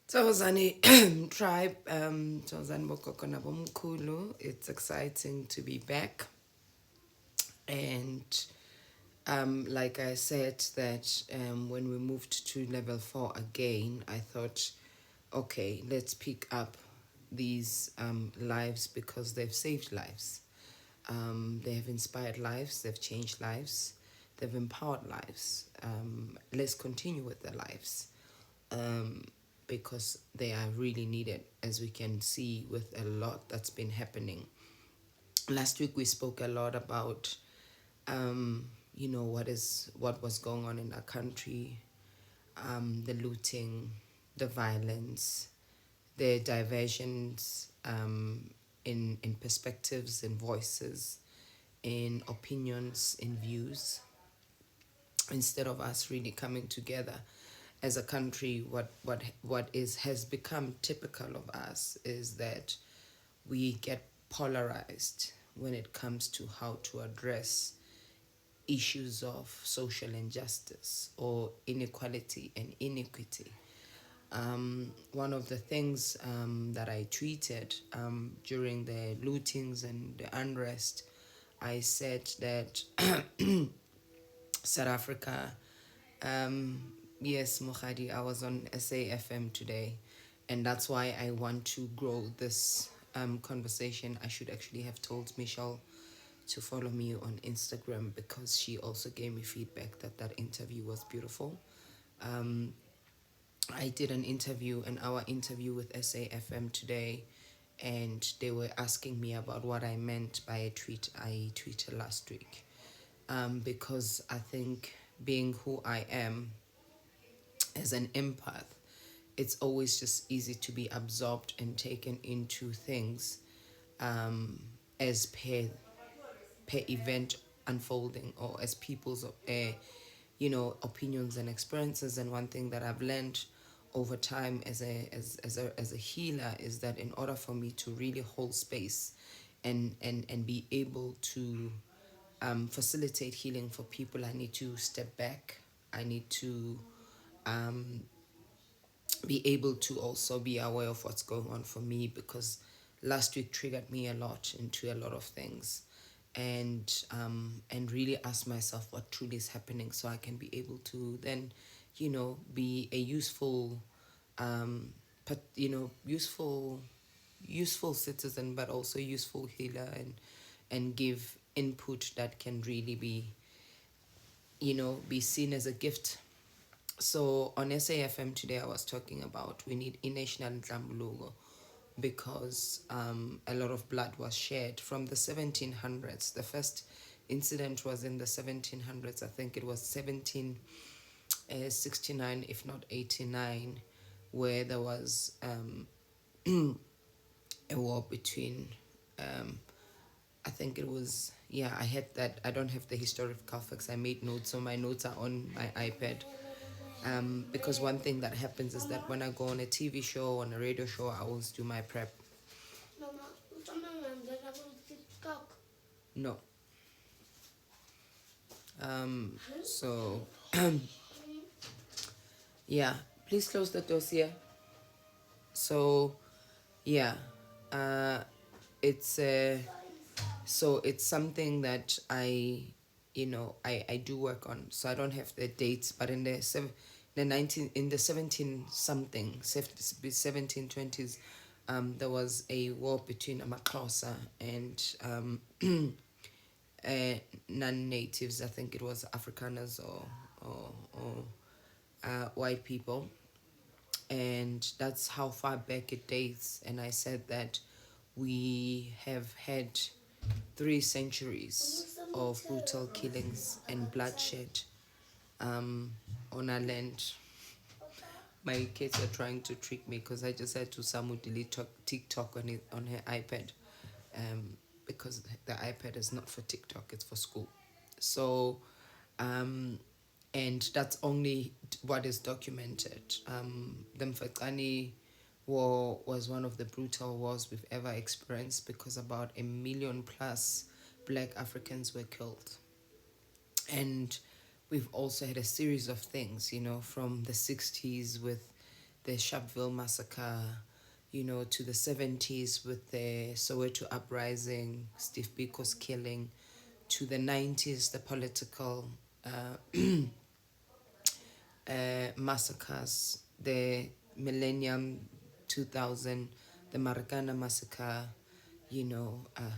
Tozani tribe, Tozani Bokokona Bomkulu. It's exciting to be back. And like I said, that when we moved to level 4 again, I thought, okay, let's pick up these lives because they've saved lives. They have inspired lives, they've changed lives, they've empowered lives. Let's continue with their lives. Because they are really needed, as we can see with a lot that's been happening. Last week we spoke a lot about, what was going on in our country, the looting, the violence, the diversions in perspectives, in voices, in opinions, in views, instead of us really coming together as a country. What is has become typical of us is that we get polarized when it comes to how to address issues of social injustice or inequality and inequity. One of the things that I tweeted during the lootings and the unrest, I said that South Africa, yes, Mohadi, I was on SAFM today, and that's why I want to grow this conversation. I should actually have told Michelle to follow me on Instagram because she also gave me feedback that that interview was beautiful. Um, I did an hour interview with SAFM today, and they were asking me about what I meant by a tweet I tweeted last week. Because I think being who I am as an empath, it's always just easy to be absorbed and taken into things um, as per event unfolding, or as people's opinions and experiences. And one thing that I've learned over time as a healer is that in order for me to really hold space and be able to facilitate healing for people, I need to step back. I need to um, be able to also be aware of what's going on for me, because last week triggered me a lot into a lot of things, and really ask myself what truly is happening, so I can be able to then be a useful but useful citizen, but also useful healer, and give input that can really be seen as a gift. So on SAFM today, I was talking about we need a national Ntlambuluko, because a lot of blood was shed from the 1700s. The first incident was in the 1700s. I think it was 1769, if not 89, where there was a war between, I think it was, yeah, I had that. I don't have the historical facts. I made notes, so my notes are on my iPad. Because one thing that happens is that when I go on a TV show, on a radio show, I always do my prep. No. So, yeah, please close the dossier. So, yeah, uh, it's so it's something that I do work on. So I don't have the dates, but in the 17 something 1720s, there was a war between Amaxhosa and non-natives. I think it was Afrikaners or white people, and that's how far back it dates. And I said that we have had 3 centuries of brutal killings and bloodshed on our land. My kids are trying to trick me because I just had to Samu delete TikTok on her iPad, because the iPad is not for TikTok, it's for school. So, and that's only what is documented. The Mfaqani war was one of the brutal wars we've ever experienced, because about 1 million plus Black Africans were killed. And we've also had a series of things, from the 60s with the Sharpeville massacre, to the 70s with the Soweto uprising, Steve Biko's killing, to the 90s, the political massacres, the millennium 2000, the Marikana massacre,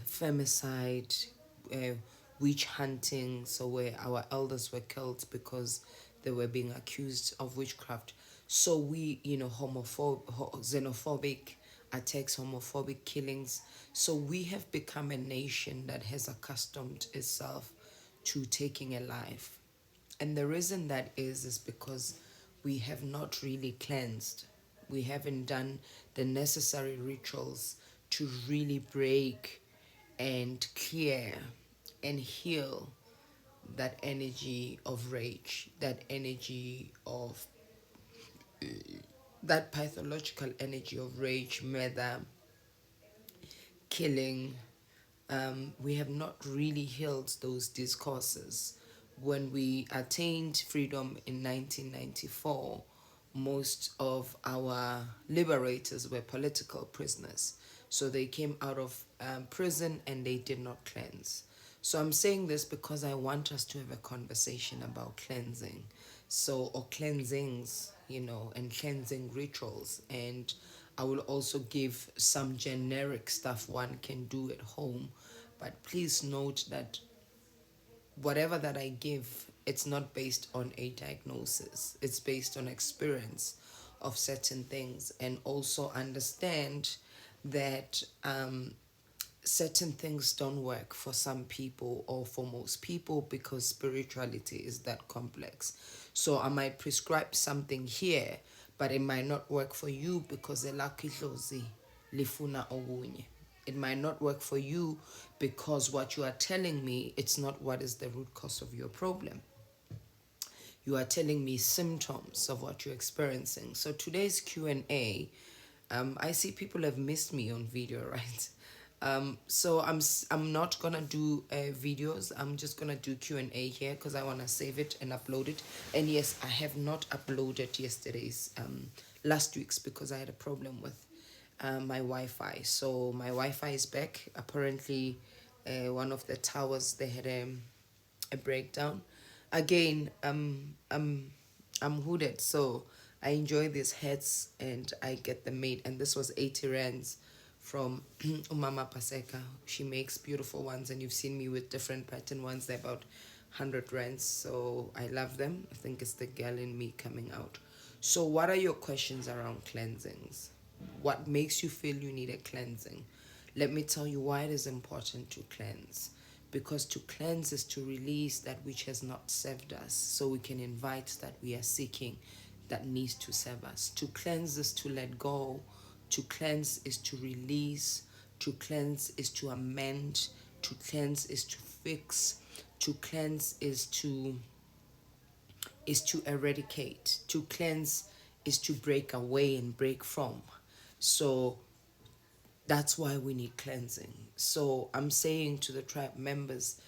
femicide, uh, witch hunting, so where our elders were killed because they were being accused of witchcraft. So we, xenophobic attacks, homophobic killings. So we have become a nation that has accustomed itself to taking a life. And the reason that is because we have not really cleansed. We haven't done the necessary rituals to really break and clear and heal that energy of rage, that energy of that pathological energy of rage, murder, killing. We have not really healed those discourses. When we attained freedom in 1994, most of our liberators were political prisoners. So they came out of prison and they did not cleanse. So I'm saying this because I want us to have a conversation about cleansing. So, or cleansings, and cleansing rituals. And I will also give some generic stuff one can do at home. But please note that whatever that I give, it's not based on a diagnosis. It's based on experience of certain things. And also understand that certain things don't work for some people or for most people because spirituality is that complex. So I might prescribe something here, but it might not work for you because elakidlozi lifuna ogunye. It might not work for you because what you are telling me, it's not what is the root cause of your problem. You are telling me symptoms of what you're experiencing. So today's Q&A, I see people have missed me on video, right? So I'm not gonna do videos. I'm just gonna do Q&A here because I wanna save it and upload it. And yes, I have not uploaded yesterday's last week's because I had a problem with my Wi-Fi. So my Wi-Fi is back. Apparently, one of the towers, they had a breakdown. Again, I'm hooded, so I enjoy these hats and I get them made. And this was 80 rands from Umama Paseka. She makes beautiful ones, and you've seen me with different pattern ones. They're about 100 rands, so I love them. I think it's the girl in me coming out. So what are your questions around cleansings? What makes you feel you need a cleansing? Let me tell you why it is important to cleanse. Because to cleanse is to release that which has not served us, so we can invite that we are seeking that needs to serve us. To cleanse is to let go. To cleanse is to release. To cleanse is to amend. To cleanse is to fix. To cleanse is to eradicate. To cleanse is to break away and break from. So that's why we need cleansing. So I'm saying to the tribe members,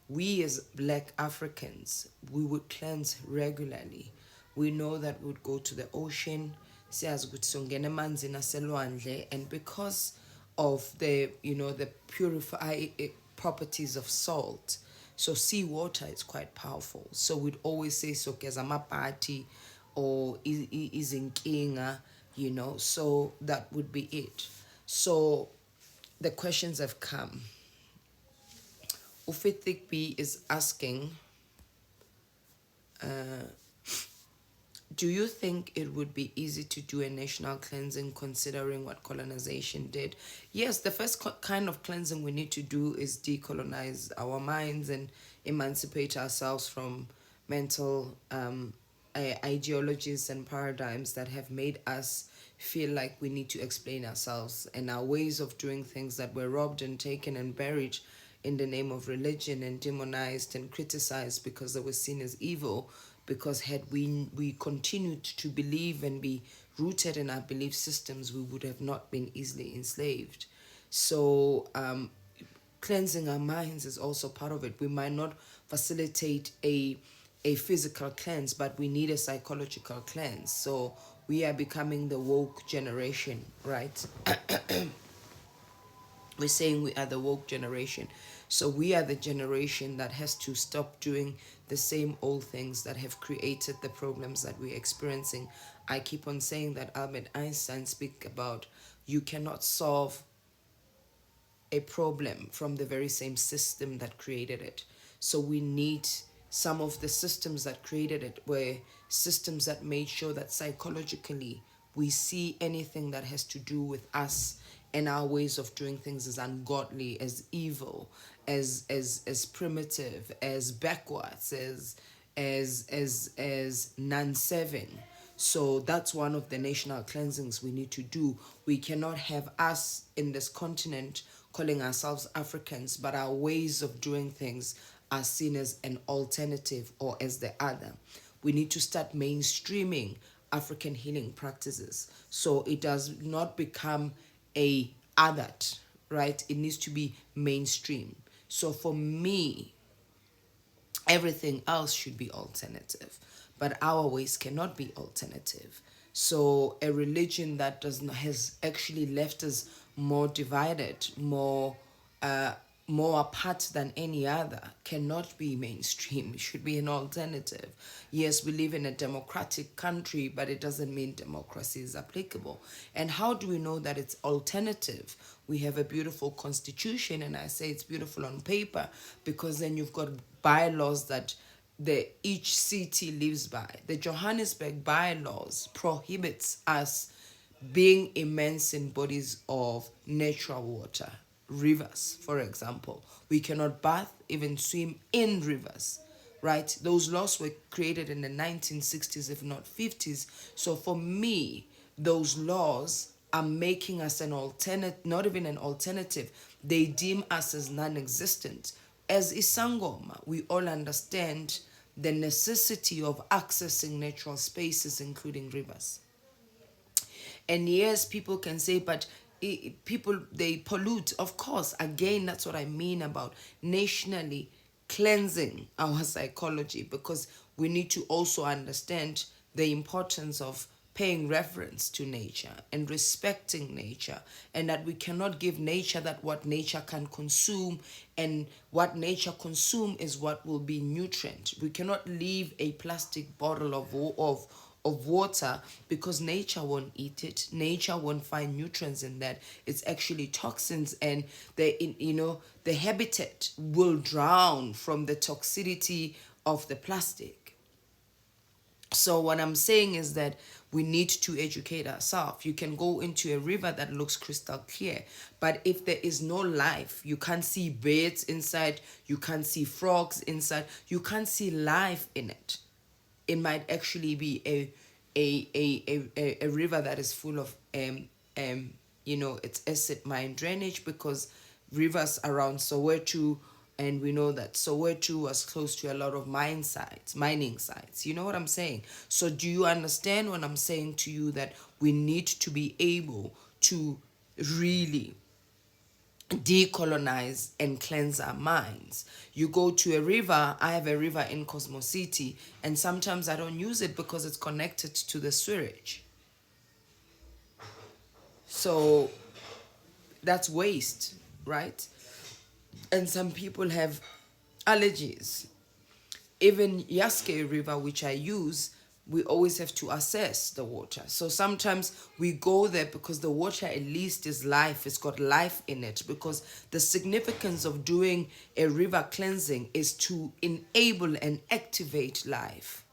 we as Black Africans, we would cleanse regularly. We know that we would go to the ocean, and because of the purify properties of salt, so seawater is quite powerful. So we'd always say so party or izinkinga, so that would be it. So the questions have come. Ufitik B is asking, do you think it would be easy to do a national cleansing considering what colonization did? Yes, the first kind of cleansing we need to do is decolonize our minds and emancipate ourselves from mental ideologies and paradigms that have made us feel like we need to explain ourselves, and our ways of doing things that were robbed and taken and buried in the name of religion and demonized and criticized because they were seen as evil. Because had we continued to believe and be rooted in our belief systems, we would have not been easily enslaved. So cleansing our minds is also part of it. We might not facilitate a a physical cleanse, but we need a psychological cleanse. So we are becoming the woke generation, right? We're saying we are the woke generation. So we are the generation that has to stop doing the same old things that have created the problems that we're experiencing. I keep on saying that Albert Einstein speak about you cannot solve a problem from the very same system that created it. So we need some of the systems that created it were systems that made sure that psychologically we see anything that has to do with us and our ways of doing things as ungodly, as evil, as primitive, as backwards, as non-serving. So that's one of the national cleansings we need to do. We cannot have us in this continent calling ourselves Africans, but our ways of doing things are seen as an alternative or as the other. We need to start mainstreaming African healing practices so it does not become a othered, right? It needs to be mainstream. So for me, everything else should be alternative, but our ways cannot be alternative. So a religion that does not has actually left us more divided, uh, more apart than any other cannot be mainstream. It should be an alternative. Yes, we live in a democratic country, but it doesn't mean democracy is applicable. And how do we know that it's alternative? We have a beautiful constitution, and I say it's beautiful on paper because then you've got bylaws that each city lives by. The Johannesburg bylaws prohibits us being immersed in bodies of natural water, rivers, for example. We cannot bath, even swim in rivers, right? Those laws were created in the 1960s, if not 50s. So for me, those laws are making us an alternate, not even an alternative. They deem us as non-existent. As Isangoma, we all understand the necessity of accessing natural spaces, including rivers. And yes, people can say, but people, they pollute. Of course, again, that's what I mean about nationally cleansing our psychology, because we need to also understand the importance of paying reverence to nature and respecting nature, and that we cannot give nature that what nature can consume, and what nature consume is what will be nutrient. We cannot leave a plastic bottle of water because nature won't eat it. Nature won't find nutrients in that. It's actually toxins, and the habitat will drown from the toxicity of the plastic. So what I'm saying is that we need to educate ourselves. You can go into a river that looks crystal clear, but if there is no life, you can't see birds inside, you can't see frogs inside, you can't see life in it. It might actually be a river that is full of it's acid mine drainage, because rivers around Soweto, and we know that Soweto was close to a lot of mining sites. You know what I'm saying? So do you understand when I'm saying to you that we need to be able to really decolonize and cleanse our minds? You go to a river. I have a river in Cosmo City, and sometimes I don't use it because it's connected to the sewage. So that's waste, right? And some people have allergies. Even Yaske River, which I use, we always have to assess the water. So sometimes we go there because the water at least is life. It's got life in it, because the significance of doing a river cleansing is to enable and activate life.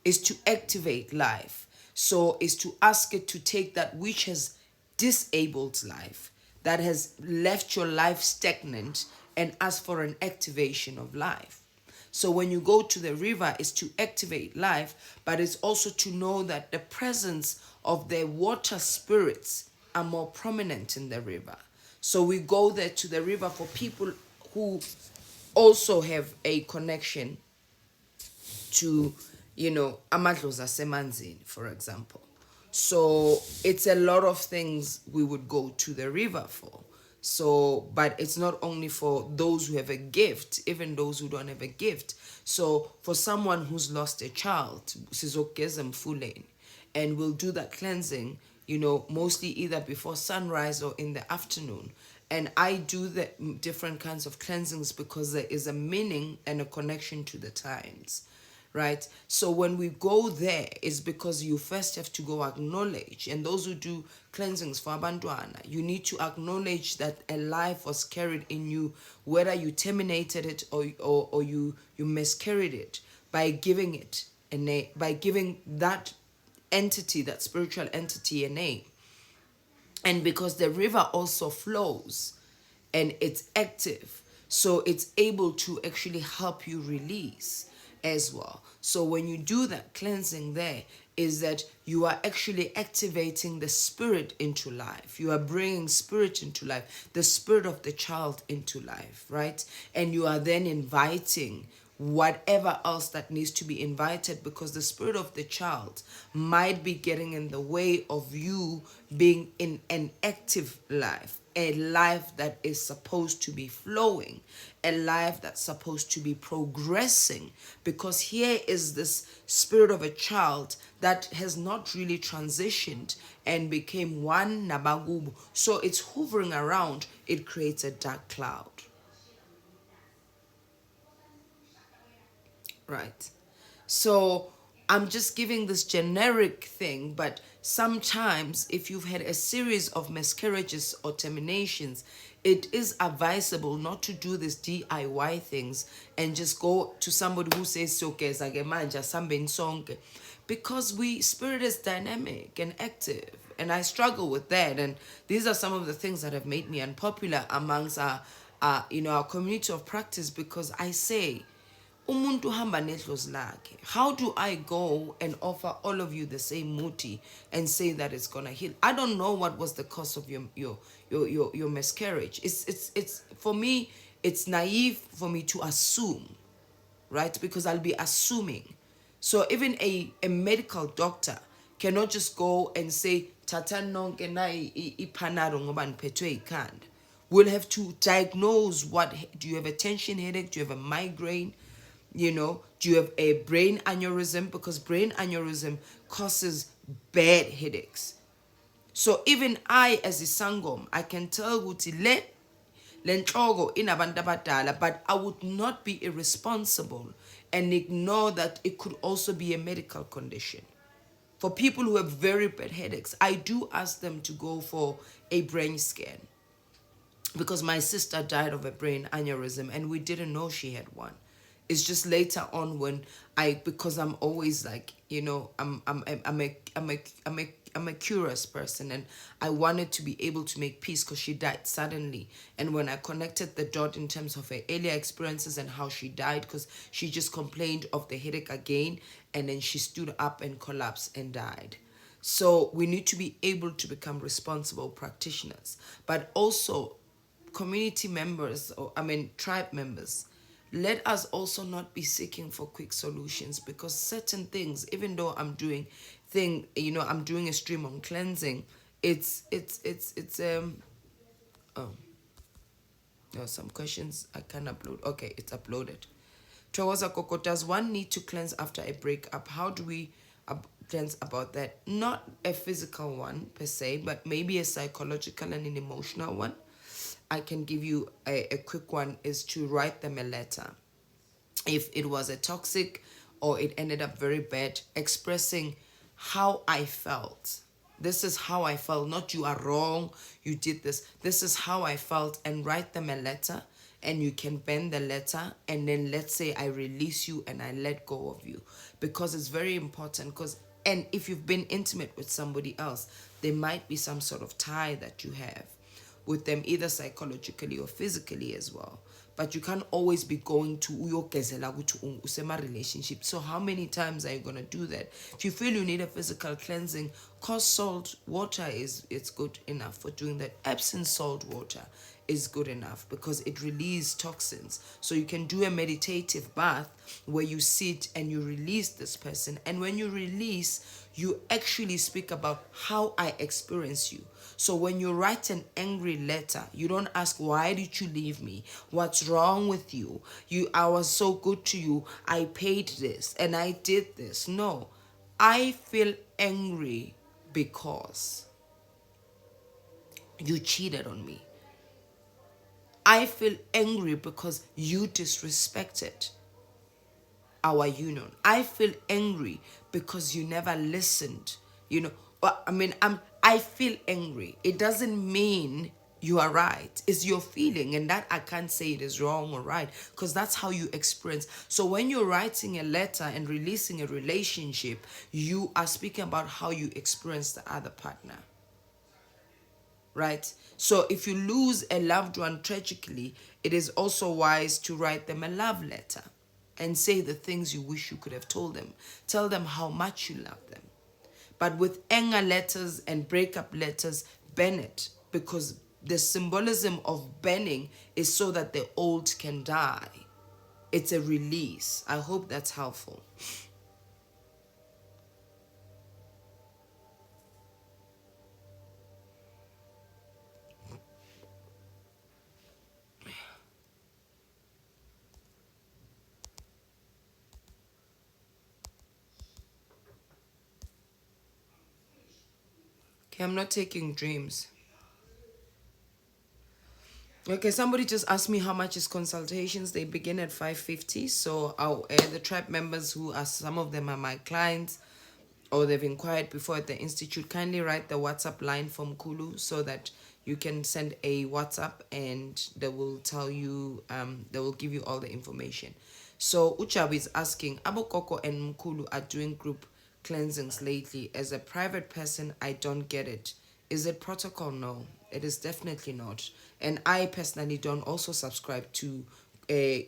Is to activate life. So is to ask it to take that which has disabled life, that has left your life stagnant, and ask for an activation of life. So when you go to the river, it's to activate life, but it's also to know that the presence of the water spirits are more prominent in the river. So we go there to the river for people who also have a connection to, amadlozi asemanzini, for example. So it's a lot of things we would go to the river for. So, but it's not only for those who have a gift, even those who don't have a gift. So for someone who's lost a child, sizogeza mfuleni, and we'll do that cleansing, mostly either before sunrise or in the afternoon. And I do the different kinds of cleansings because there is a meaning and a connection to the times, right? So when we go there, is because you first have to go acknowledge, and those who do cleansings for abantwana, you need to acknowledge that a life was carried in you, whether you terminated it or you miscarried it, by giving it a name, by giving that entity, that spiritual entity, a name. And because the river also flows and it's active, so it's able to actually help you release as well. So when you do that cleansing, there is that you are actually activating the spirit into life. You are bringing spirit into life, the spirit of the child into life, right? And you are then inviting whatever else that needs to be invited, because the spirit of the child might be getting in the way of you being in an active life, a life that is supposed to be flowing, a life that's supposed to be progressing. Because here is this spirit of a child that has not really transitioned and became one nabagubu. So it's hovering around, it creates a dark cloud. Right. So I'm just giving this generic thing, but sometimes if you've had a series of miscarriages or terminations, it is advisable not to do these DIY things and just go to somebody who says so, because spirit is dynamic and active, and I struggle with that. And these are some of the things that have made me unpopular amongst our community of practice, because I say, umuntu hamba nedlozi lakhe. How do I go and offer all of you the same muti and say that it's gonna heal? I don't know what was the cause of your miscarriage. It's for me, it's naive for me to assume, right? Because I'll be assuming. So even a medical doctor cannot just go and say tata nonke na ipanado ngoba niphethwe ikhanda. We'll have to diagnose what do you have, a tension headache, do you have a migraine, do you have a brain aneurysm, because brain aneurysm causes bad headaches. So even I as a sangom, I can tell ukuthi lentloko inabantu abadala, but I would not be irresponsible and ignore that it could also be a medical condition. For people who have very bad headaches, I do ask them to go for a brain scan, because my sister died of a brain aneurysm and we didn't know she had one. It's just later on when because I'm always like, I'm a curious person, and I wanted to be able to make peace because she died suddenly. And when I connected the dot in terms of her earlier experiences and how she died, because she just complained of the headache again, and then she stood up and collapsed and died. So we need to be able to become responsible practitioners, but also community members, or tribe members. Let us also not be seeking for quick solutions, because certain things, even though I'm doing a stream on cleansing, it's there are some questions I can upload. Okay, it's uploaded. Towaza Koko, does one need to cleanse after a breakup? How do we cleanse about that? Not a physical one per se, but maybe a psychological and an emotional one. I can give you a quick one, is to write them a letter. If it was a toxic or it ended up very bad, expressing how I felt. This is how I felt, not you are wrong, you did this. This is how I felt, and write them a letter, and you can bend the letter, and then let's say I release you and I let go of you, because it's very important. And if you've been intimate with somebody else, there might be some sort of tie that you have with them, either psychologically or physically as well. But you can't always be going to uyokezela ukuthi usema relationship. So how many times are you gonna do that? If you feel you need a physical cleansing, coarse salt water it's good enough for doing that. Epsom salt water is good enough because it releases toxins. So you can do a meditative bath where you sit and you release this person. And when you release, you actually speak about how I experience you. So when you write an angry letter, you don't ask, why did you leave me? What's wrong with you? I was so good to you. I paid this and I did this. No, I feel angry because you cheated on me. I feel angry because you disrespected our union. I feel angry because you never listened. I feel angry. It doesn't mean you are right. It's your feeling, and that I can't say it is wrong or right, because that's how you experience. So when you're writing a letter and releasing a relationship, you are speaking about how you experience the other partner. Right? So if you lose a loved one tragically, it is also wise to write them a love letter and say the things you wish you could have told them. Tell them how much you love them. But with anger letters and breakup letters, ban it, because the symbolism of banning is so that the old can die. It's a release. I hope that's helpful. Okay, I'm not taking dreams. Okay, somebody just asked me how much is consultations. They begin at 550. So the tribe members who are, some of them are my clients, or they've inquired before at the institute, kindly write the WhatsApp line from Kulu so that you can send a WhatsApp and they will tell you, they will give you all the information. So Uchabi is asking, Abo Koko and Mkulu are doing group cleansings lately. As a private person, I don't get it. Is it protocol? No, it is definitely not. And I personally don't also subscribe to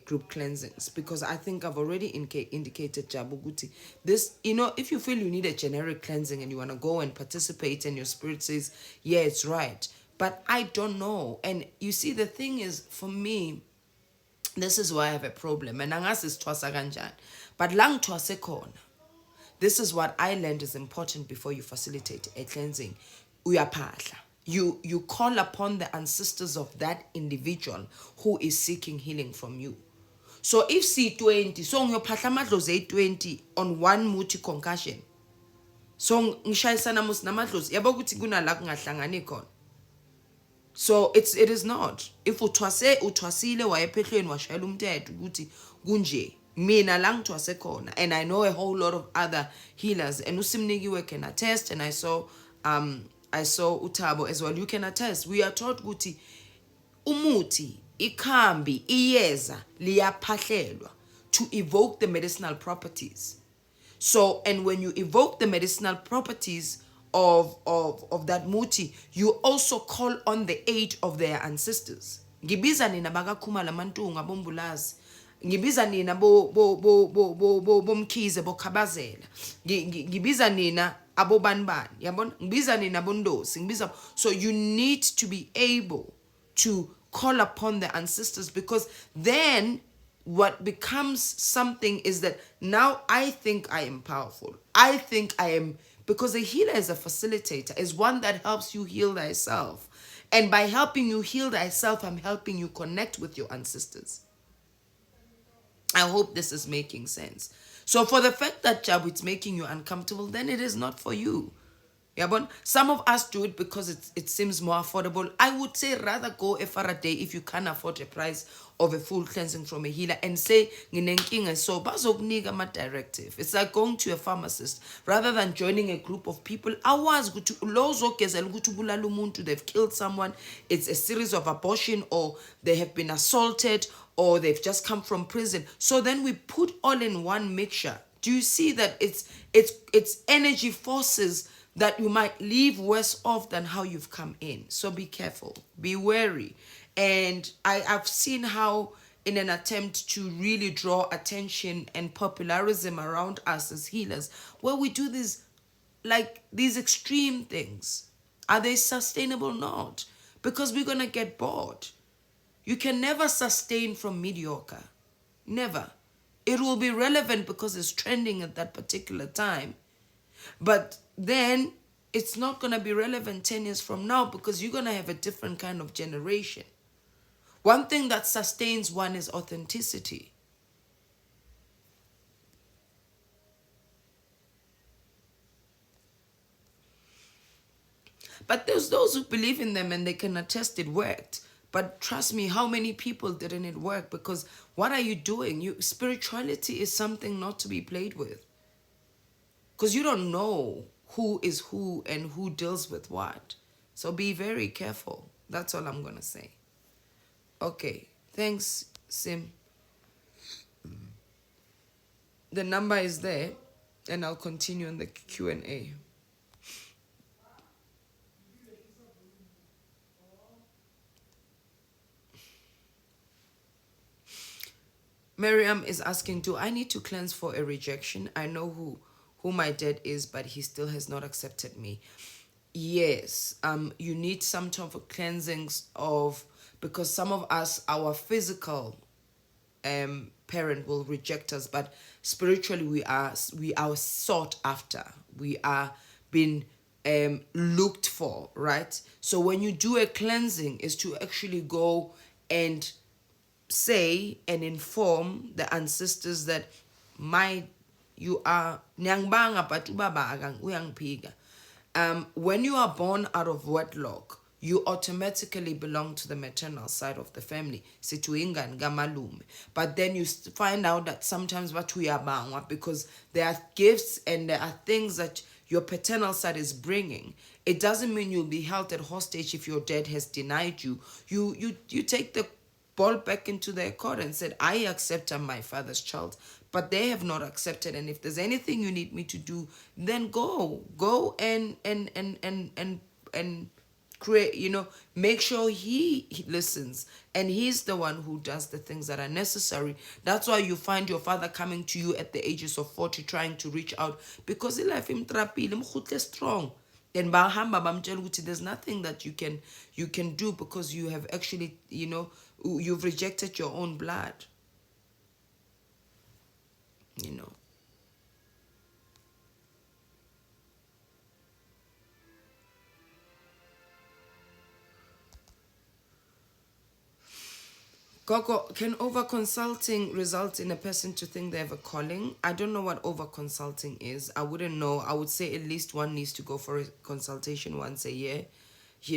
group cleansings, because I think I've already indicated, Jabuguti, this, if you feel you need a generic cleansing and you want to go and participate and your spirit says, yeah, it's right. But I don't know. And you see, the thing is, for me, this is why I have a problem. And angas is twasa kanjani. But lang twase khona. This is what I learned is important before you facilitate a cleansing. Uyaphahla. You call upon the ancestors of that individual who is seeking healing from you. So if C20, so ngiyophahla amadlozi A20 on one muti concussion. So ngishayisana mus namadlozi, yabo ukuthi kunala kungahlangani khona. So it is not. If uthwasile wayephehlweni washayela umthetho ukuthi kunje, mina la ngithwase khona, and I know a whole lot of other healers, and uSimnikiwe can attest, and I saw Utabo as well. You can attest. We are taught ukuthi umuti, ikhambi, iyeza liyaphahlelwa to evoke the medicinal properties. So, and when you evoke the medicinal properties of that muti, you also call on the aid of their ancestors. Ngibiza nina bakakhuma lamantunga bombulazi. Ngibiza nina bomkhize bokhabazela. Ngibiza nina abobanbani. Yabona? Ngibiza nina bondosi. Ngibiza. So you need to be able to call upon the ancestors, because then what becomes something is that now I think I am powerful. I think I am, because a healer is a facilitator, is one that helps you heal thyself. And by helping you heal thyself, I'm helping you connect with your ancestors. I hope this is making sense. So for the fact that, Jabu, it's making you uncomfortable, then it is not for you. Yeah, but some of us do it because it seems more affordable. I would say rather go a far a day if you can't afford a price of a full cleansing from a healer, and say nginenkinga, so bazoknika ma directive. It's like going to a pharmacist rather than joining a group of people. They've killed someone, it's a series of abortion, or they have been assaulted, or they've just come from prison. So then we put all in one mixture. Do you see that it's energy forces that you might leave worse off than how you've come in? So be careful, be wary. And I've seen how, in an attempt to really draw attention and popularism around us as healers, where we do these extreme things, are they sustainable? Not. Because we're going to get bored. You can never sustain from mediocre. Never. It will be relevant because it's trending at that particular time. But then it's not going to be relevant 10 years from now because you're going to have a different kind of generation. One thing that sustains one is authenticity. But there's those who believe in them and they can attest it worked. But trust me, how many people didn't it work? Because what are you doing? Spirituality is something not to be played with. Because you don't know who is who and who deals with what. So be very careful. That's all I'm going to say. Okay. Thanks, Sim. The number is there and I'll continue on the Q&A. Miriam is asking, do I need to cleanse for a rejection? I know who my dad is, but he still has not accepted me. Yes, you need some type of cleansings of, because some of us, our physical parent will reject us, but spiritually we are sought after. We are being looked for, right? So when you do a cleansing, is to actually go and say and inform the ancestors that my you are nyangbanga but ubaba akang uyangiphiga. When you are born out of wedlock, you automatically belong to the maternal side of the family. Situingani ngamalume. But then you find out that sometimes what we are bangwa because there are gifts and there are things that your paternal side is bringing. It doesn't mean you'll be held at hostage if your dad has denied you. You take the ball back into their court and said, I accept I'm my father's child, but they have not accepted. And if there's anything you need me to do, then go and create, make sure he listens. And he's the one who does the things that are necessary. That's why you find your father coming to you at the ages of 40, trying to reach out because he life him strong. Then bahamba bamtshela ukuthi there's nothing that you can do because you have actually, you've rejected your own blood. you know Gogo, can over consulting result in a person to think they have a calling? I don't know what over consulting is. I wouldn't know. I would say at least one needs to go for a consultation once a year. If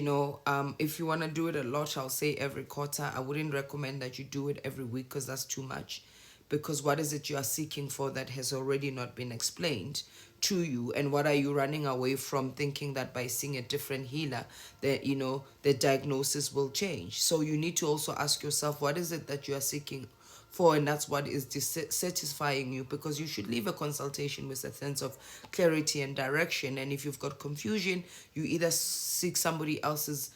you want to do it a lot, I'll say every quarter. I wouldn't recommend that you do it every week because that's too much. Because what is it you are seeking for that has already not been explained to you, and what are you running away from, thinking that by seeing a different healer that the diagnosis will change? So you need to also ask yourself, what is it that you are seeking for, and that's what is satisfying you, because you should leave a consultation with a sense of clarity and direction. And if you've got confusion, you either seek somebody else's,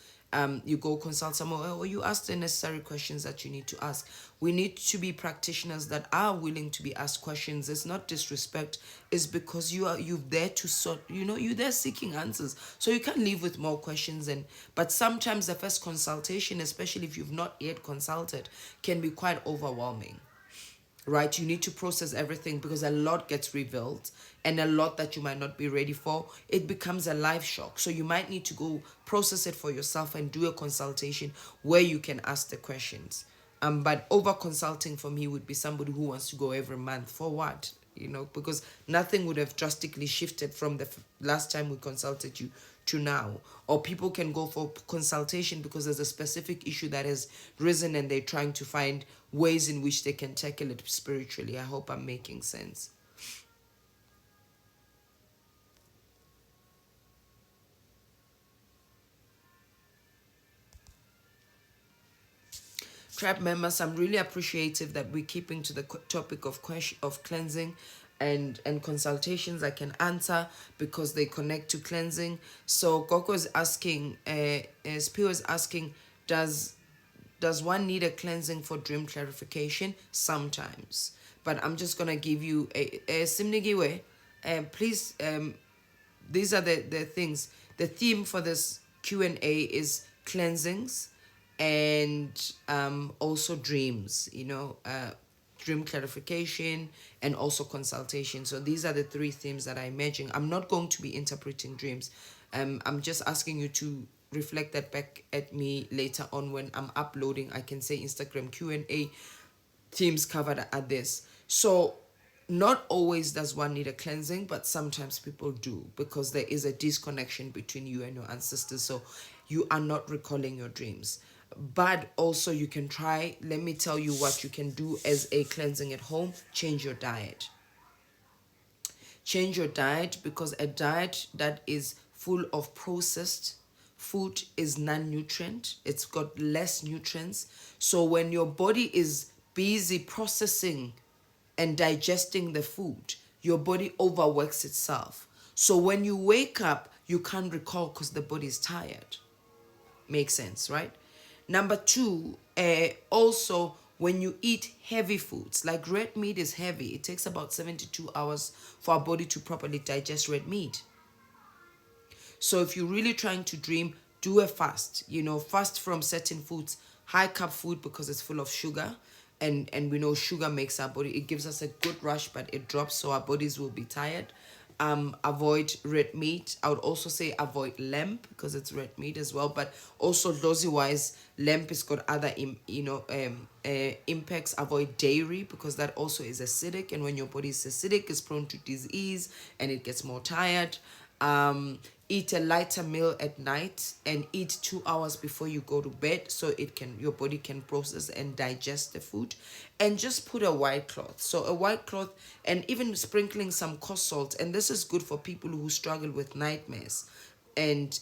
you go consult someone, or you ask the necessary questions that you need to ask. We need to be practitioners that are willing to be asked questions. It's not disrespect. It's because you're there to sort, you're there seeking answers. So you can't leave with more questions. But sometimes the first consultation, especially if you've not yet consulted, can be quite overwhelming. Right? You need to process everything because a lot gets revealed, and a lot that you might not be ready for, it becomes a life shock. So you might need to go process it for yourself and do a consultation where you can ask the questions. But over consulting for me would be somebody who wants to go every month. For what? Because nothing would have drastically shifted from the last time we consulted you to now. Or people can go for consultation because there's a specific issue that has risen and they're trying to find ways in which they can tackle it spiritually. I hope I'm making sense. Tribe members, I'm really appreciative that we're keeping to the topic of cleansing and consultations. I can answer because they connect to cleansing. So Gogo is asking, Spio is asking, does one need a cleansing for dream clarification? Sometimes. But I'm just gonna give you a simnigiwe. Please, these are the things. The theme for this Q&A is cleansings and also dreams. dream clarification, and also consultation. So these are the three themes that I imagine. I'm not going to be interpreting dreams. I'm just asking you to reflect that back at me later on when I'm uploading. I can say Instagram Q&A themes covered are this. So not always does one need a cleansing, but sometimes people do, because there is a disconnection between you and your ancestors. So you are not recalling your dreams. But also you can try, let me tell you what you can do as a cleansing at home. Change your diet. Change your diet, because a diet that is full of processed food is non-nutrient. It's got less nutrients. So when your body is busy processing and digesting the food, your body overworks itself. So when you wake up, you can't recall because the body is tired. Makes sense, right? Number two, also when you eat heavy foods, like red meat is heavy. It takes about 72 hours for our body to properly digest red meat. So if you're really trying to dream, do a fast. Fast from certain foods, high carb food, because it's full of sugar. And we know sugar makes our body, it gives us a good rush, but it drops, so our bodies will be tired. Avoid red meat. I would also say avoid lamb, because it's red meat as well. But also dosy wise, lamb has got other impacts. Avoid dairy, because that also is acidic, and when your body is acidic, it's prone to disease and it gets more tired. Eat a lighter meal at night, and eat 2 hours before you go to bed, so your body can process and digest the food. And just put a white cloth. So a white cloth, and even sprinkling some cough salt. And this is good for people who struggle with nightmares and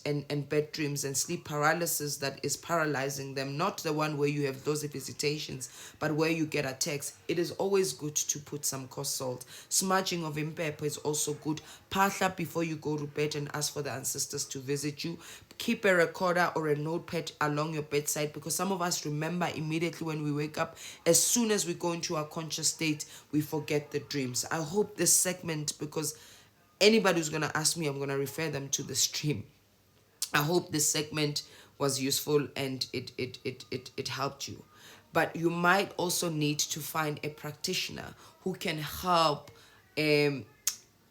bad dreams and sleep paralysis that is paralyzing them. Not the one where you have those visitations, but where you get attacks. It is always good to put some cough salt. Smudging of impepe is also good. Patla before you go to bed and ask for the ancestors to visit you. Keep a recorder or a notepad along your bedside, because some of us remember immediately when we wake up. As soon as we go into our conscious state, we forget the dreams. I hope this segment, because anybody who's going to ask me, I'm going to refer them to the stream. I hope this segment was useful and it helped you. But you might also need to find a practitioner who can help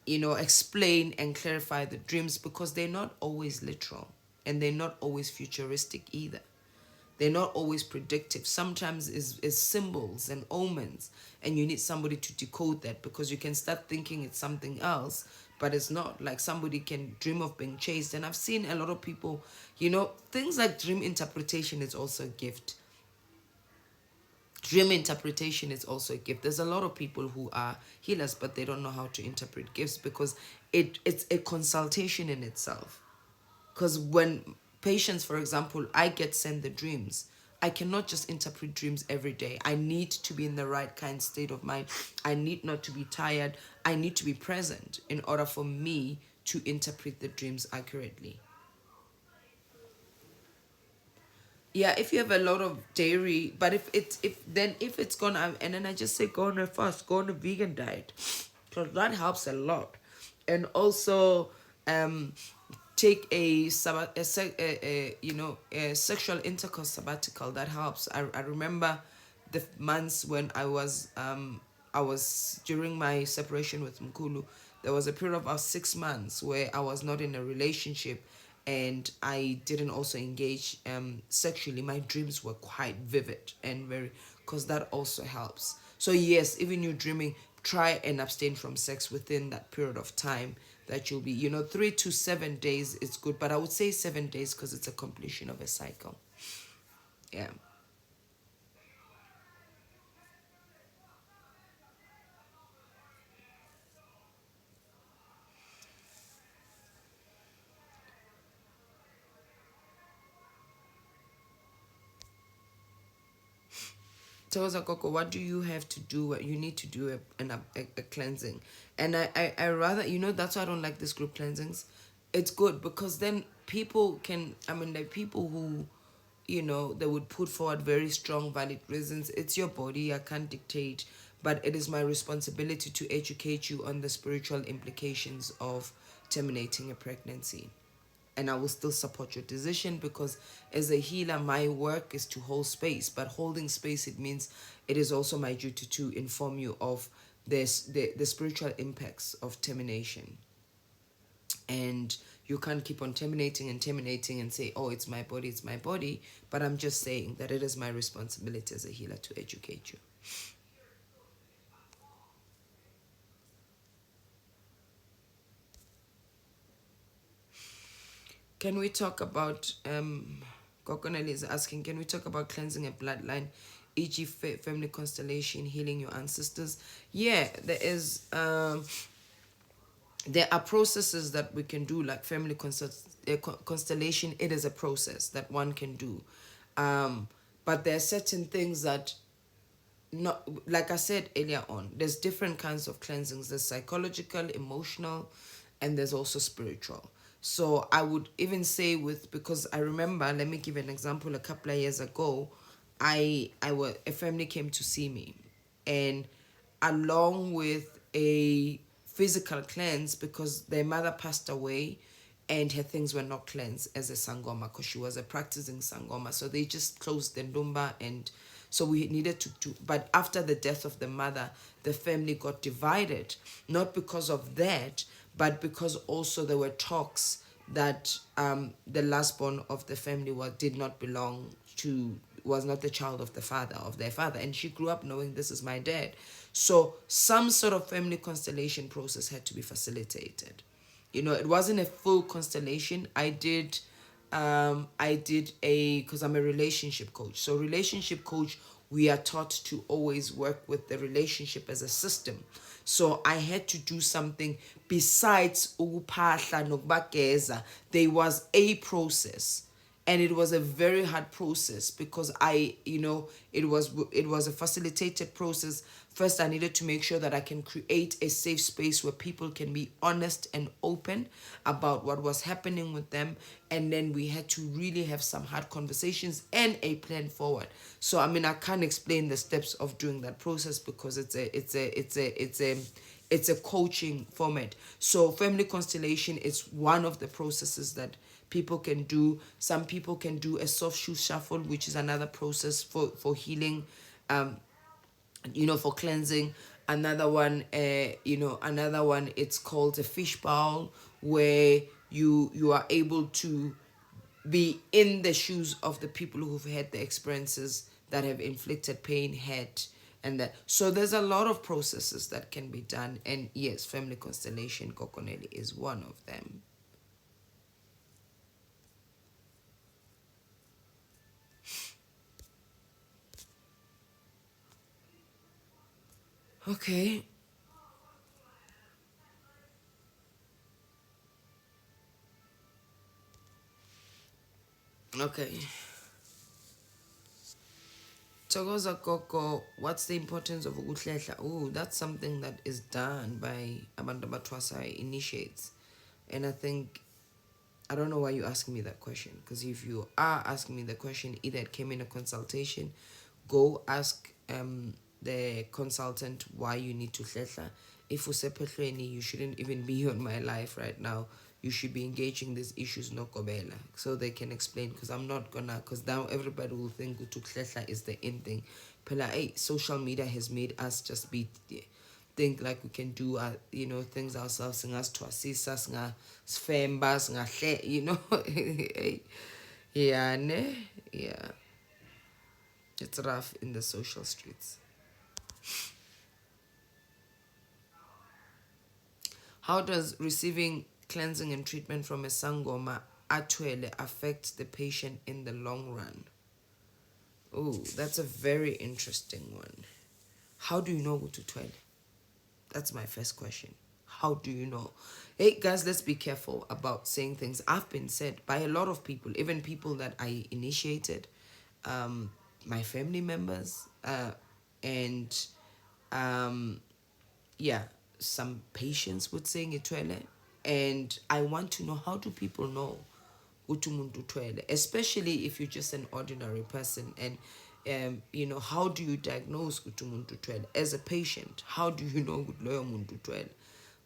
explain and clarify the dreams, because they're not always literal and they're not always futuristic either. They're not always predictive. Sometimes is symbols and omens, and you need somebody to decode that, because you can start thinking it's something else, but it's not. Like somebody can dream of being chased, and I've seen a lot of people, things like dream interpretation is also a gift. Dream interpretation is also a gift. There's a lot of people who are healers, but they don't know how to interpret gifts, because it's a consultation in itself. Because when patients, for example, I get sent the dreams, I cannot just interpret dreams every day. I need to be in the right kind of state of mind. I need not to be tired. I need to be present in order for me to interpret the dreams accurately. Yeah, if you have a lot of dairy, but if it's gonna, and then I just say go on a fast, go on a vegan diet, because that helps a lot. And also take a sexual intercourse sabbatical. That helps. I remember the months when I was during my separation with Mkulu. There was a period of about 6 months where I was not in a relationship, and I didn't also engage sexually. My dreams were quite vivid and very, because that also helps. So yes, even you dreaming, try and abstain from sex within that period of time that you'll be, 3 to 7 days is good, but I would say 7 days, because it's a completion of a cycle. Yeah. Toza Coco, what do you have to do? What you need to do a cleansing. And I rather, that's why I don't like this group cleansings. It's good, because then people can, like people who, they would put forward very strong, valid reasons. It's your body, I can't dictate, but it is my responsibility to educate you on the spiritual implications of terminating a pregnancy. and I will still support your decision, because as a healer, my work is to hold space. But holding space, it means it is also my duty to inform you of the spiritual impacts of termination. And you can't keep on terminating and terminating and say, oh, it's my body. But I'm just saying that it is my responsibility as a healer to educate you. Can we talk about, Kokonel is asking, can we talk about cleansing a bloodline, e.g. family constellation, healing your ancestors? Yeah, there are processes that we can do, like family constellation. It is a process that one can do. But there are certain things that, not like I said earlier on, there's different kinds of cleansings. There's psychological, emotional, and there's also spiritual. So I would even say, with, because I remember, let me give an example. A couple of years ago, a family came to see me, and along with a physical cleanse, because their mother passed away and her things were not cleansed as a sangoma, because she was a practicing sangoma. So they just closed the ndumba, and so we needed to do. But after the death of the mother, the family got divided, not because of that, but because also there were talks that the last born of the family did not belong to, was not the child of the father, of their father. And she grew up knowing, this is my dad. So some sort of family constellation process had to be facilitated. It wasn't a full constellation. I did a, because I'm a relationship coach. So relationship coach, we are taught to always work with the relationship as a system. So I had to do something besides ukuphahla nokubageza. There was a process, and it was a very hard process, because it was a facilitated process. First, I needed to make sure that I can create a safe space where people can be honest and open about what was happening with them. And then we had to really have some hard conversations and a plan forward. So I can't explain the steps of doing that process, because it's a coaching format. So family constellation is one of the processes that people can do. Some people can do a soft shoe shuffle, which is another process for healing, for cleansing. Another one, it's called a fish bowl, where you are able to be in the shoes of the people who've had the experiences that have inflicted pain, hurt, and that. So there's a lot of processes that can be done, and yes, family constellation, Kokoneli, is one of them. Okay. Okay. Togoza Koko, what's the importance of ukuhlehla? Oh, that's something that is done by abantu abathwasa, initiates. And I think, I don't know why you're asking me that question, because if you are asking me the question, either it came in a consultation, go ask the consultant why you need to hlehla. If usephehlweni, you shouldn't even be on my life right now. You should be engaging these issues, no kobela, so they can explain. Because I'm not gonna, because now everybody will think to hlehla is the in thing. Pela, hey, social media has made us just be, think like we can do things ourselves. Singas twasisa, singa sfemba, singa yeah, ne, yeah. It's rough in the social streets. How does receiving cleansing and treatment from a sangoma atwele affect the patient in the long run? Oh, that's a very interesting one. How do you know what to twele? That's my first question. How do you know? Hey guys, let's be careful about saying things. I've been said by a lot of people, even people that I initiated, my family members, and yeah, some patients would saying itwele. And I want to know, how do people know ukuthi umuntu uthwele, especially if you're just an ordinary person? And how do you diagnose ukuthi umuntu uthwele as a patient? How do you know ukuthi loyo muntu uthwele?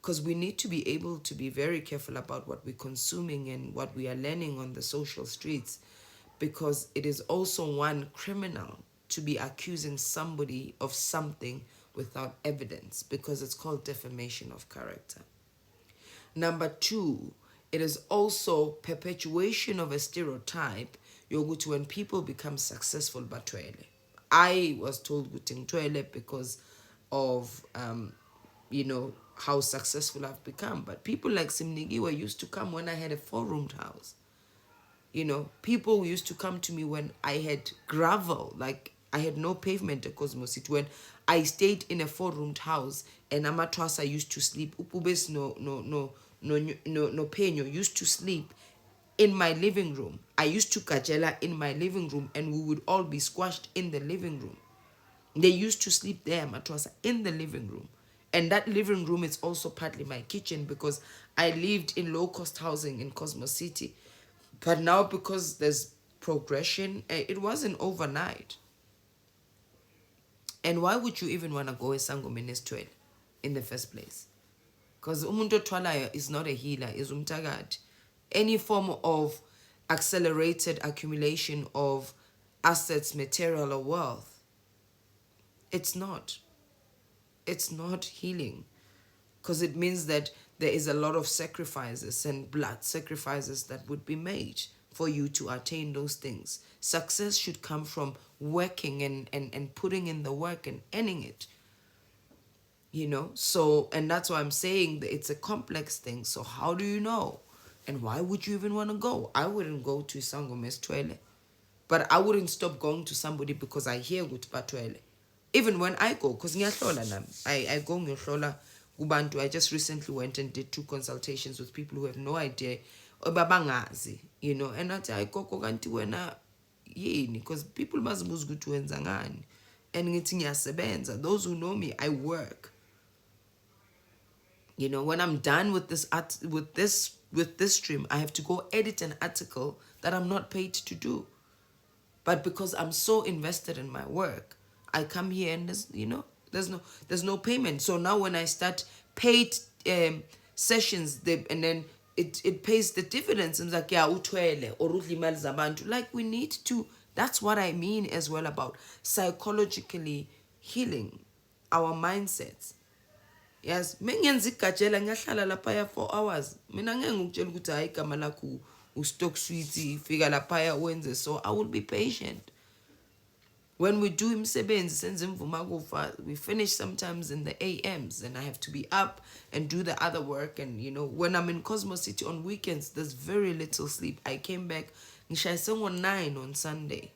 because we need to be able to be very careful about what we're consuming and what we are learning on the social streets, because it is also one criminal to be accusing somebody of something without evidence, because it's called defamation of character. Number two, it is also perpetuation of a stereotype yokuthi when people become successful batwele. I was told ukuthi ngitwele because of how successful I've become. But people like Simnigiwa used to come when I had a 4-roomed house. People used to come to me when I had gravel, like I had no pavement at Cosmos City, when I stayed in a 4-roomed house and Amatwasa used to sleep. Upubes no Peño used to sleep in my living room. I used to kajela in my living room, and we would all be squashed in the living room. They used to sleep there, Matwasa, in the living room. And that living room is also partly my kitchen, because I lived in low-cost housing in Cosmos City. But now, because there's progression, it wasn't overnight. And why would you even want to go esangomeni 12 in the first place? Because umuntu othwalayo is not a healer, is umtakati. Any form of accelerated accumulation of assets, material, or wealth, it's not healing, because it means that there is a lot of sacrifices and blood sacrifices that would be made for you to attain those things. Success should come from working and putting in the work and earning it. So, and that's why I'm saying that it's a complex thing. So how do you know? And why would you even want to go? I wouldn't go to Sangomes Twele. But I wouldn't stop going to somebody because I hear good Batwele. Even when I go, because I go ngiyahlola kubantu. I just recently went and did 2 consultations with people who have no idea babangazi, and I go kanti wena yini, because people bazibuza ukuthi wenza ngani, and ngithi ngiyasebenza. Those who know me, I work. When I'm done with this stream, I have to go edit an article that I'm not paid to do. But because I'm so invested in my work, I come here and there's no payment. So now when I start paid sessions, and then it pays the dividends, and like, yeah, utwele or zabantu. Like, we need to. That's what I mean as well about psychologically healing our mindsets. Yes, mengenza igajela ngiyahlala lapha 4 hours. Mina ngeke ngikutshela ukuthi hayi igama lakho ustock sweet fika lapha wenze. So I will be patient. When we do imsebenzi senze imvuma kufa, we finish sometimes in the AMs, and I have to be up and do the other work. And when I'm in Cosmos City on weekends, there's very little sleep. I came back ngishayise ngo-9 on Sunday.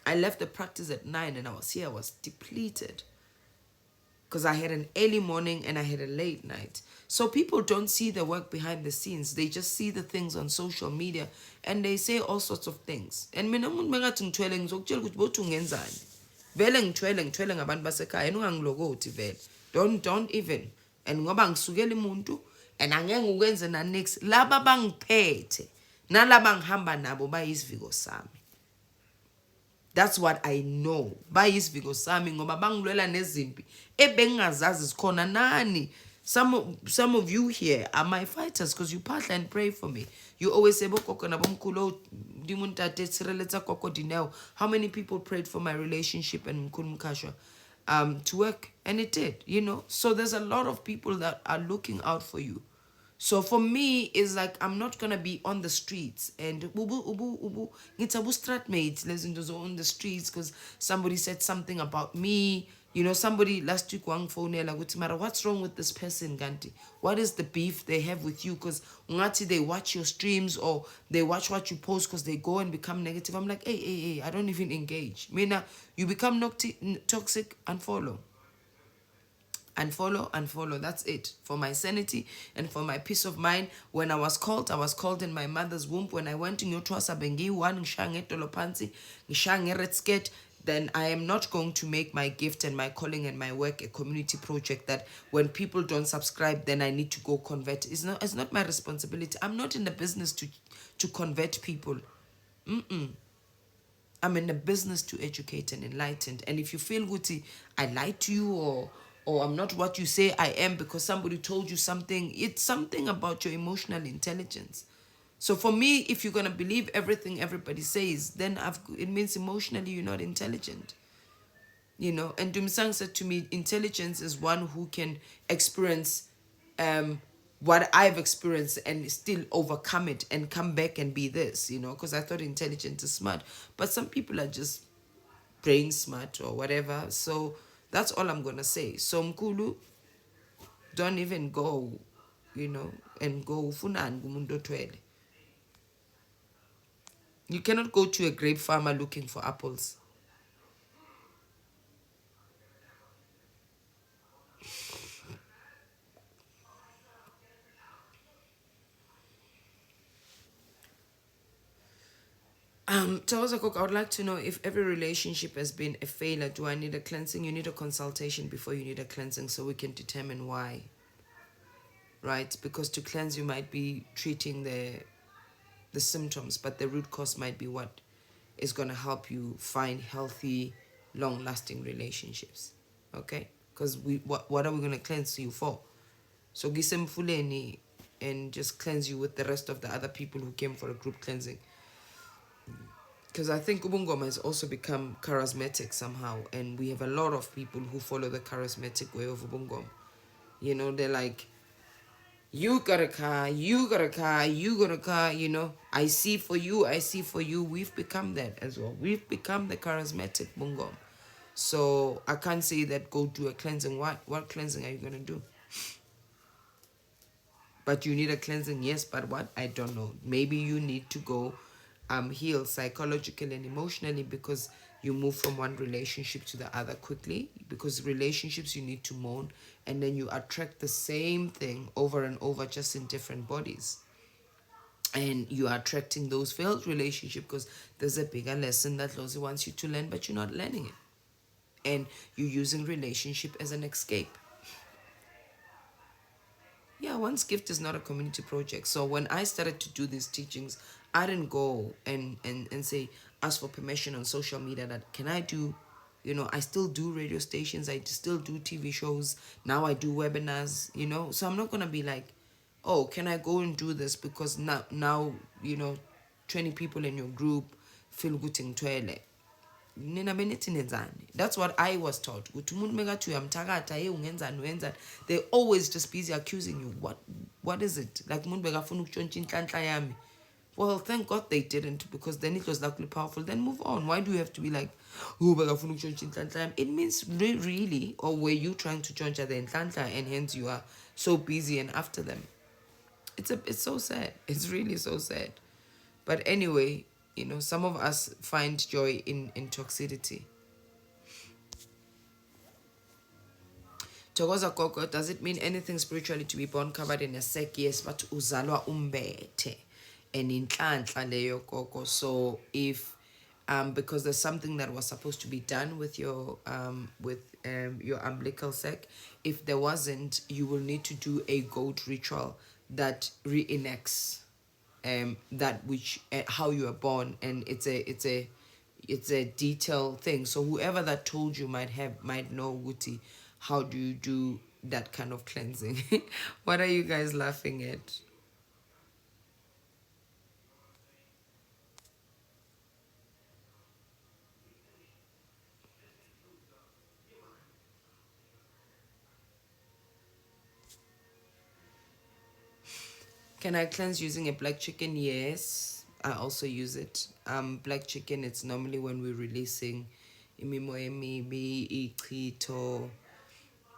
I left the practice at 9 and I was depleted, because I had an early morning and I had a late night. So people don't see the work behind the scenes. They just see the things on social media and they say all sorts of things. And mina umuntu mengathi ngithwele ngizokutshela ukuthi bothi ungenzani. Vele ngithwele ngabantu basekhaya ungangilokoti vele. Don't even. And ngoba ngisukela umuntu and angeke ngikwenze na next. Laba bangiphethe nalaba ngihamba nabo bayisiviko sami. That's what I know. Bayisiviko sami ngoba bangilwela nezimpi ebengingazazi zikhona nani. Some of you here are my fighters, because you partner and pray for me. You always say, how many people prayed for my relationship and to work? And it did, So there's a lot of people that are looking out for you. So for me, it's like I'm not gonna be on the streets and strat mates on the streets because somebody said something about me. Somebody last week wang phone like, Mara, what's wrong with this person, Ganti? What is the beef they have with you? Because they watch your streams or they watch what you post because they go and become negative. I'm like, hey, I don't even engage. Mina, you become toxic, unfollow. Unfollow. That's it. For my sanity and for my peace of mind. When I was called in my mother's womb. When I went to Nyotwasa Bengi, one Nshange Tolopansi, Nshange Retsket, then I am not going to make my gift and my calling and my work a community project that when people don't subscribe, then I need to go convert. It's not my responsibility. I'm not in the business to convert people. I'm in the business to educate and enlighten. And if you feel Guti, I lied to you or or I'm not what you say I am because somebody told you something. It's something about your emotional intelligence. So for me, if you're gonna believe everything everybody says, then it means emotionally you're not intelligent. And Dumsang said to me, intelligence is one who can experience what I've experienced and still overcome it and come back and be this, because I thought intelligence is smart. But some people are just brain smart or whatever. So that's all I'm gonna say. So Mkulu, don't even go, and go funani kumuntu othwele. You cannot go to a grape farmer looking for apples. Tawaza Cook, I would like to know if every relationship has been a failure. Do I need a cleansing? You need a consultation before you need a cleansing so we can determine why. Right? Because to cleanse, you might be treating the symptoms, but the root cause might be what is going to help you find healthy, long-lasting relationships. Okay? Because what are we going to cleanse you for? So gisemfuleni and just cleanse you with the rest of the other people who came for a group cleansing. Because I think Ubungoma has also become charismatic somehow, and we have a lot of people who follow the charismatic way of Ubungoma. They're like, you got a car, you got a car, you got a car, I see for you, I see for you. We've become that as well. We've become the charismatic Bungoma. So I can't say that go do a cleansing. What cleansing are you going to do? But you need a cleansing, yes, but what? I don't know. Maybe you need to go heal psychologically and emotionally because you move from one relationship to the other quickly. Because relationships you need to mourn, and then you attract the same thing over and over, just in different bodies. And you are attracting those failed relationships because there's a bigger lesson that Lozi wants you to learn, but you're not learning it. And you're using relationship as an escape. Yeah, one's gift is not a community project. So when I started to do these teachings, I didn't go and say, ask for permission on social media that can I do, I still do radio stations, I still do TV shows, now I do webinars, So I'm not gonna be like, oh, can I go and do this because now 20 people in your group feel good in toilet. That's what I was taught. They're always just busy accusing you. What is it? Like well, thank God they didn't, because then it was luckily powerful. Then move on. Why do you have to be like, oh, it means really, or were you trying to join the Ntlantla and hence you are so busy and after them? It's so sad. It's really so sad. But anyway, some of us find joy in toxicity. Thokoza Koko, does it mean anything spiritually to be born covered in a sack? Yes, but uzalwa umbete and in leyo Koko. So if because there's something that was supposed to be done with your umbilical sac, if there wasn't, you will need to do a goat ritual that reenacts that which how you are born, and it's a detailed thing. So whoever that told you might know Guti, how do you do that kind of cleansing? What are you guys laughing at? Can I cleanse using a black chicken? Yes, I also use it. Black chicken, it's normally when we're releasing imimoya emibi, ichito,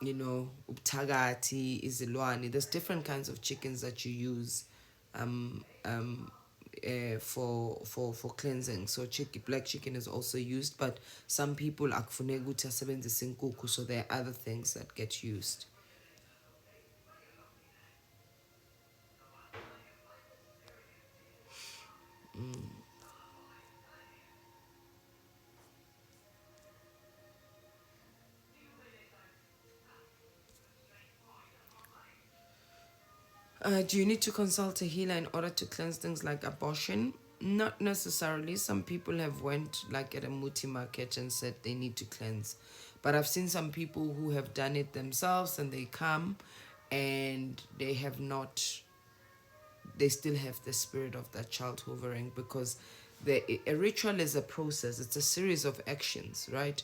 ubutagati, izilwane. There's different kinds of chickens that you use for cleansing. So black chicken is also used, but some people akufuneka ukuthi asebenzise inkukhu, so there are other things that get used. Do you need to consult a healer in order to cleanse things like abortion? Not necessarily. Some people have went like at a multi market and said they need to cleanse. But I've seen some people who have done it themselves and they come and they have not, they still have the spirit of that child hovering, because a ritual is a process, it's a series of actions, right?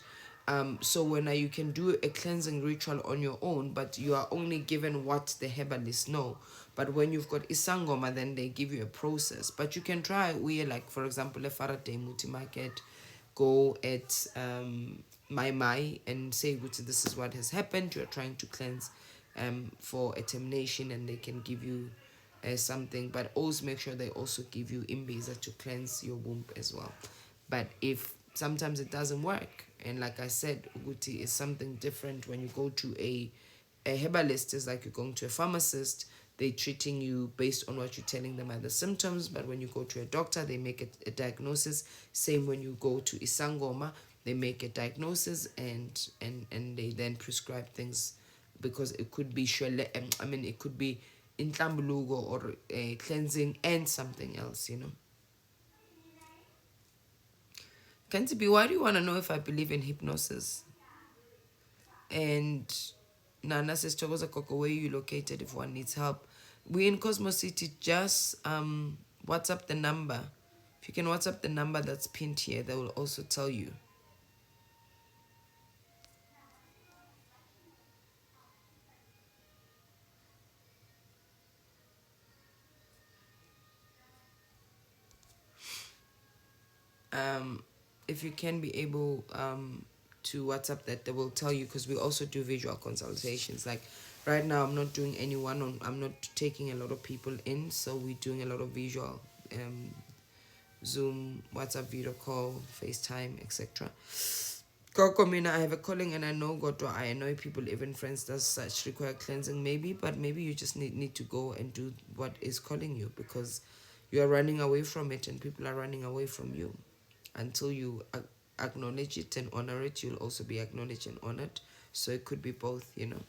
So when you can do a cleansing ritual on your own, but you are only given what the herbalists know. But when you've got isangoma, then they give you a process. But you can try we, like for example, a Faraday Muti Market, go at my and say, this is what has happened, you're trying to cleanse for a termination, and they can give you something. But always make sure they also give you imbiza to cleanse your womb as well. But if sometimes it doesn't work, and like I said, uguti is something different. When you go to a herbalist, is like you're going to a pharmacist. They're treating you based on what you're telling them are the symptoms. But when you go to a doctor, they make a diagnosis. Same when you go to isangoma, they make a diagnosis, and they then prescribe things, because it could be it could be intlambulugo or cleansing and something else, you know. Kantibi, why do you want to know if I believe in hypnosis? And Nana says, Togoza Koko, where you located if one needs help? We in Cosmos City. Just WhatsApp the number. If you can WhatsApp the number that's pinned here, they will also tell you. If you can be able to WhatsApp that, they will tell you, because we also do visual consultations. Like right now, I'm not doing I'm not taking a lot of people in, so we're doing a lot of visual, Zoom, WhatsApp, video call, FaceTime, etc. Koko mina, I have a calling and I know God, I annoy people, even friends does such require cleansing maybe, but maybe you just need to go and do what is calling you, because you are running away from it and people are running away from you. Until you acknowledge it and honor it, you'll also be acknowledged and honored. So it could be both, you know.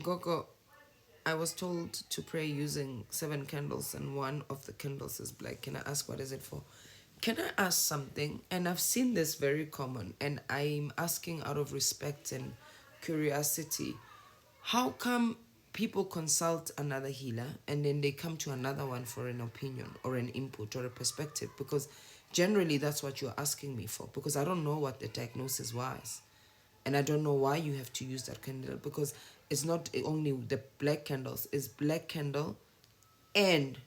Gogo, I was told to pray using 7 candles and one of the candles is black. Can I ask what is it for? Can I ask something? And I've seen this very common, and I'm asking out of respect and curiosity. How come people consult another healer and then they come to another one for an opinion or an input or a perspective? Because generally that's what you're asking me for, because I don't know what the diagnosis was. And I don't know why you have to use that candle, because it's not only the black candles, it's black candle and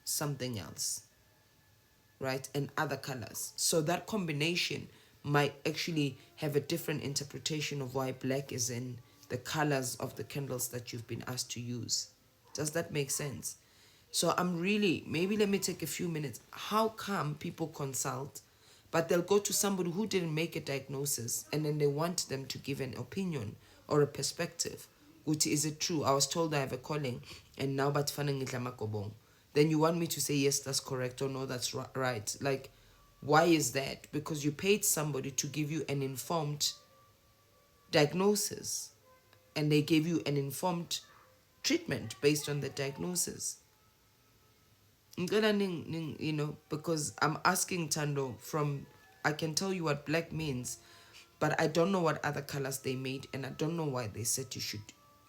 something else, right? And other colors. So that combination might actually have a different interpretation of why black is in the colors of the candles that you've been asked to use. Does that make sense? So I'm really, maybe let me take a few minutes. How come people consult, but they'll go to somebody who didn't make a diagnosis, and then they want them to give an opinion or a perspective? Which is it true? I was told I have a calling, and now but then you want me to say yes, that's correct, or no, that's right. Like, why is that? Because you paid somebody to give you an informed diagnosis, and they gave you an informed treatment based on the diagnosis. You know, because I'm asking Tando from, I can tell you what black means, but I don't know what other colors they made, and I don't know why they said you should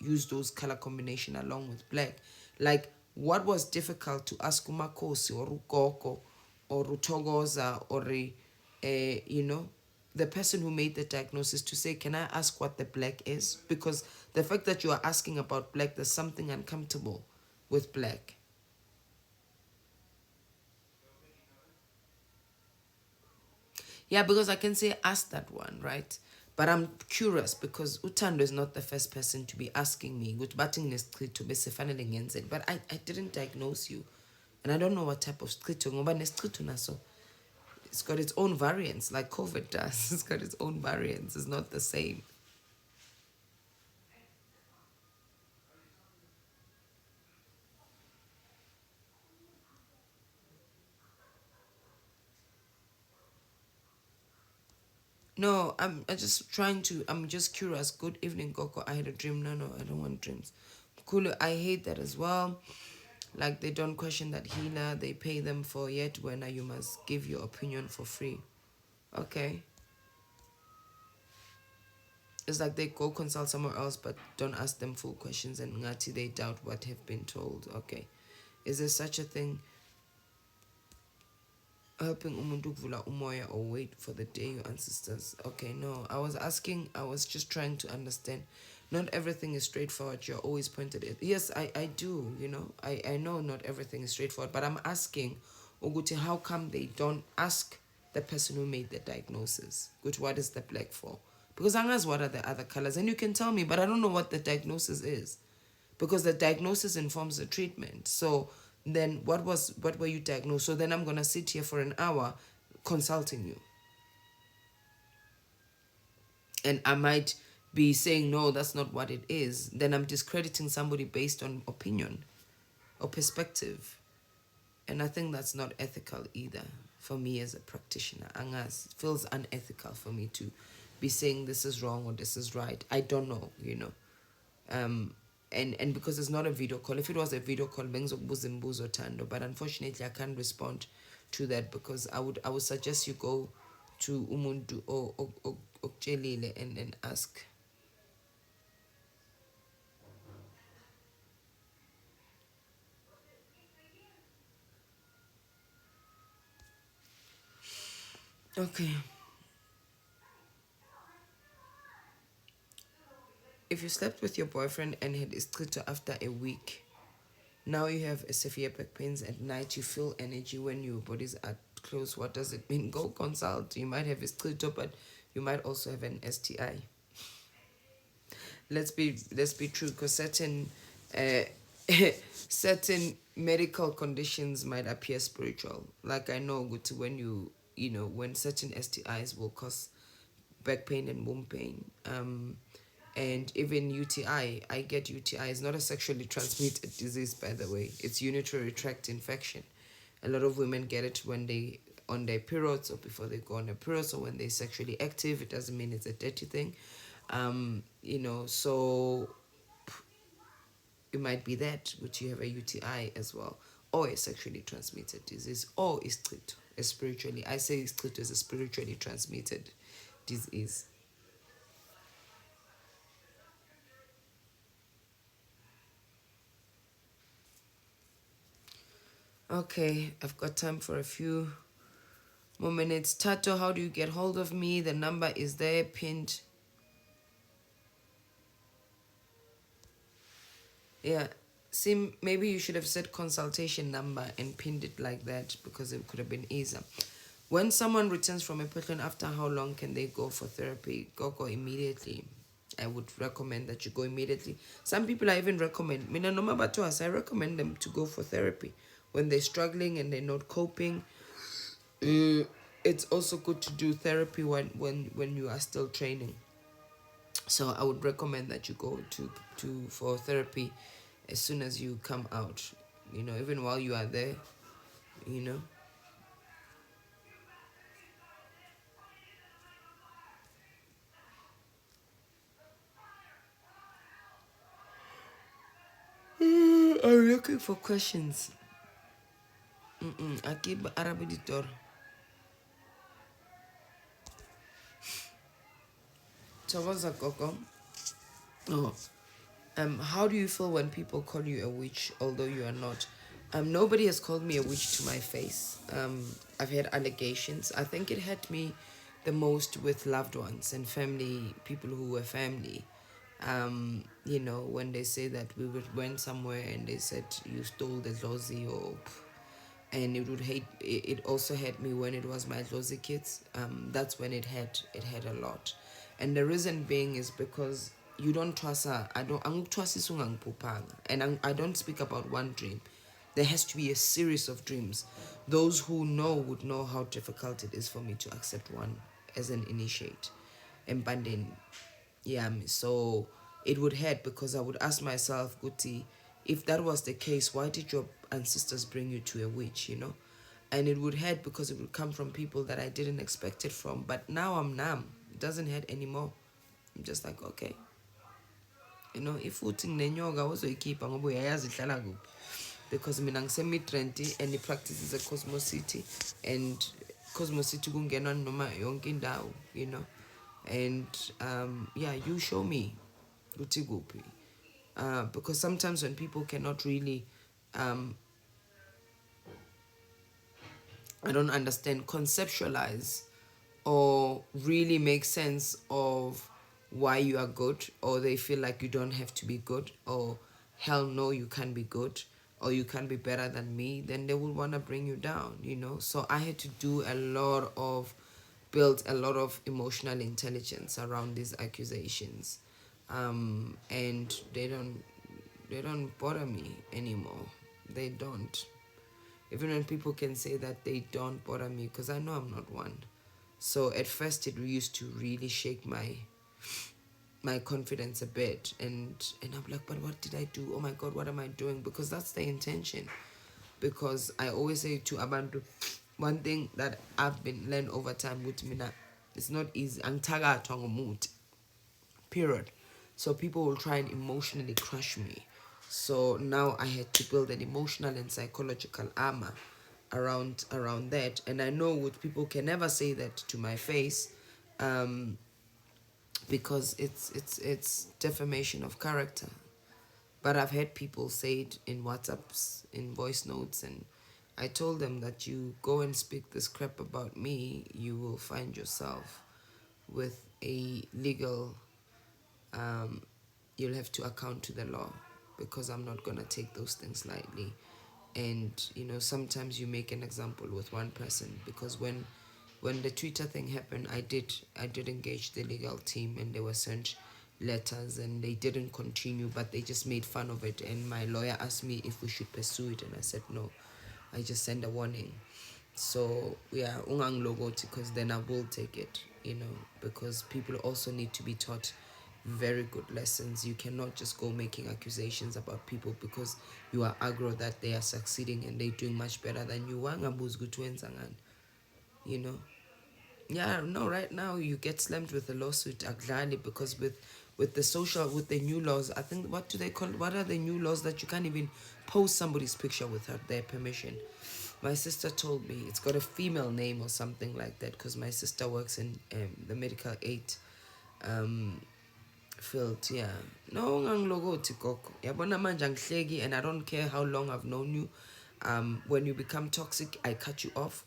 use those color combination along with black. Like, what was difficult to ask Umakosi or Ukoko or Utogoza or you know, the person who made the diagnosis, to say, can I ask what the black is? Because the fact that you are asking about black, there's something uncomfortable with black. Yeah, because I can say ask that one, right? But I'm curious, because Utando is not the first person to be asking me, but I didn't diagnose you. And I don't know what type of scrito, it's got its own variants, like COVID does. It's got its own variants. It's not the same. No, I'm just trying to. I'm just curious. Good evening, Coco. I had a dream. No, I don't want dreams. Cool. I hate that as well. Like they don't question that healer. They pay them for yet when you must give your opinion for free. Okay. It's like they go consult somewhere else but don't ask them full questions and ngati they doubt what have been told. Okay. Is there such a thing? Helping umuntu ukuvula umoya or wait for the day your ancestors. Okay, no. I was just trying to understand. Not everything is straightforward. You're always pointed at. Yes, I do, I know not everything is straightforward, but I'm asking Uguti, how come they don't ask the person who made the diagnosis? Good, what is the black for? Because I ask what are the other colors, and you can tell me, but I don't know what the diagnosis is. Because the diagnosis informs the treatment. So then what were you diagnosed? So then I'm gonna sit here for an hour consulting you. And I might be saying, no, that's not what it is. Then I'm discrediting somebody based on opinion or perspective. And I think that's not ethical either for me as a practitioner. Angas, it feels unethical for me to be saying this is wrong or this is right. I don't know, and because it's not a video call. If it was a video call, but unfortunately I can't respond to that because I would suggest you go to umuntu or Okjelile and ask. Okay. If you slept with your boyfriend and had iscrito after a week, now you have a severe back pains at night, you feel energy when your bodies are close. What does it mean? Go consult. You might have iscrito, but you might also have an STI. Let's be true, because uh, certain medical conditions might appear spiritual. Like I know when certain STIs will cause back pain and womb pain. And even UTI, I get UTI. It's not a sexually transmitted disease, by the way. It's urinary tract infection. A lot of women get it when they on their periods or before they go on their periods or when they're sexually active. It doesn't mean it's a dirty thing. So it might be that, which you have a UTI as well, or a sexually transmitted disease, or istrito, a spiritually. I say istrito is a spiritually transmitted disease. Okay, I've got time for a few more minutes. Tato, how do you get hold of me? The number is there, pinned. Yeah, see, maybe you should have said consultation number and pinned it like that because it could have been easier. When someone returns from a patient, after how long can they go for therapy? Go immediately. I would recommend that you go immediately. Some people I even recommend. Mina no I recommend them to go for therapy when they're struggling and they're not coping. It's also good to do therapy when you are still training. So I would recommend that you go for therapy as soon as you come out. Even while you are there. I'm looking for questions. Akib Arabeditor. Tawaza Koko. Oh. How do you feel when people call you a witch, although you are not? Nobody has called me a witch to my face. I've had allegations. I think it hurt me the most with loved ones and family, people who were family. When they say that went somewhere and they said you stole the lozi and it also hurt me when it was my lozi kids. That's when it hurt a lot. And the reason being is because you don't trust her. I don't speak about one dream. There has to be a series of dreams. Those who know would know how difficult it is for me to accept one as an initiate. And then, yeah, so it would hurt because I would ask myself, Guti, if that was the case, why did your ancestors bring you to a witch, And it would hurt because it would come from people that I didn't expect it from. But now I'm numb. doesn't hurt anymore. I'm just like, okay, you know, if uthi nginenyoka uzoyikhipha ngoba uyayazi ihlala kuphi, because mina ngise-Midrand and i-practice is a cosmosity, and cosmosity kungenwa noma yonke indawo, you know. And yeah, you show me ukuthi kuphi, because sometimes when people cannot really I don't understand, conceptualize or really make sense of why you are good, or they feel like you don't have to be good, or hell no, you can't be good, or you can't be better than me, then they will want to bring you down, you know. So I had to do build a lot of emotional intelligence around these accusations, and they don't bother me anymore. They don't. Even when people can say that, they don't bother me because I know I'm not one. So at first it used to really shake my confidence a bit, and I'm like, but what did I do? Oh my God, what am I doing? Because that's the intention. Because I always say to abantu, one thing that I've been learned over time with mina, it's not easy. Angithakathwa ngomuntu. Period. So people will try and emotionally crush me. So now I had to build an emotional and psychological armor around that. And I know what people can never say that to my face, because it's defamation of character. But I've had people say it in WhatsApps, in voice notes, and I told them that you go and speak this crap about me, you will find yourself with a legal, you'll have to account to the law, because I'm not gonna take those things lightly. And you know, sometimes you make an example with one person, because when the Twitter thing happened, I did engage the legal team, and they were sent letters, and they didn't continue, but they just made fun of it. And my lawyer asked me if we should pursue it, and I said no. I just sent a warning. So yeah, ungang logoti, because then I will take it, you know, because people also need to be taught very good lessons. You cannot just go making accusations about people because you are aggro that they are succeeding and they're doing much better than you. You know, yeah, no, right now you get slammed with a lawsuit exactly, because with the new laws, I think, what do they call, what are the new laws that you can't even post somebody's picture without their permission? My sister told me it's got a female name or something like that, because my sister works in the medical aid field. Yeah, no, ungangilokoti gogo, yabona manje angihleki, and I don't care how long I've known you. When you become toxic, I cut you off.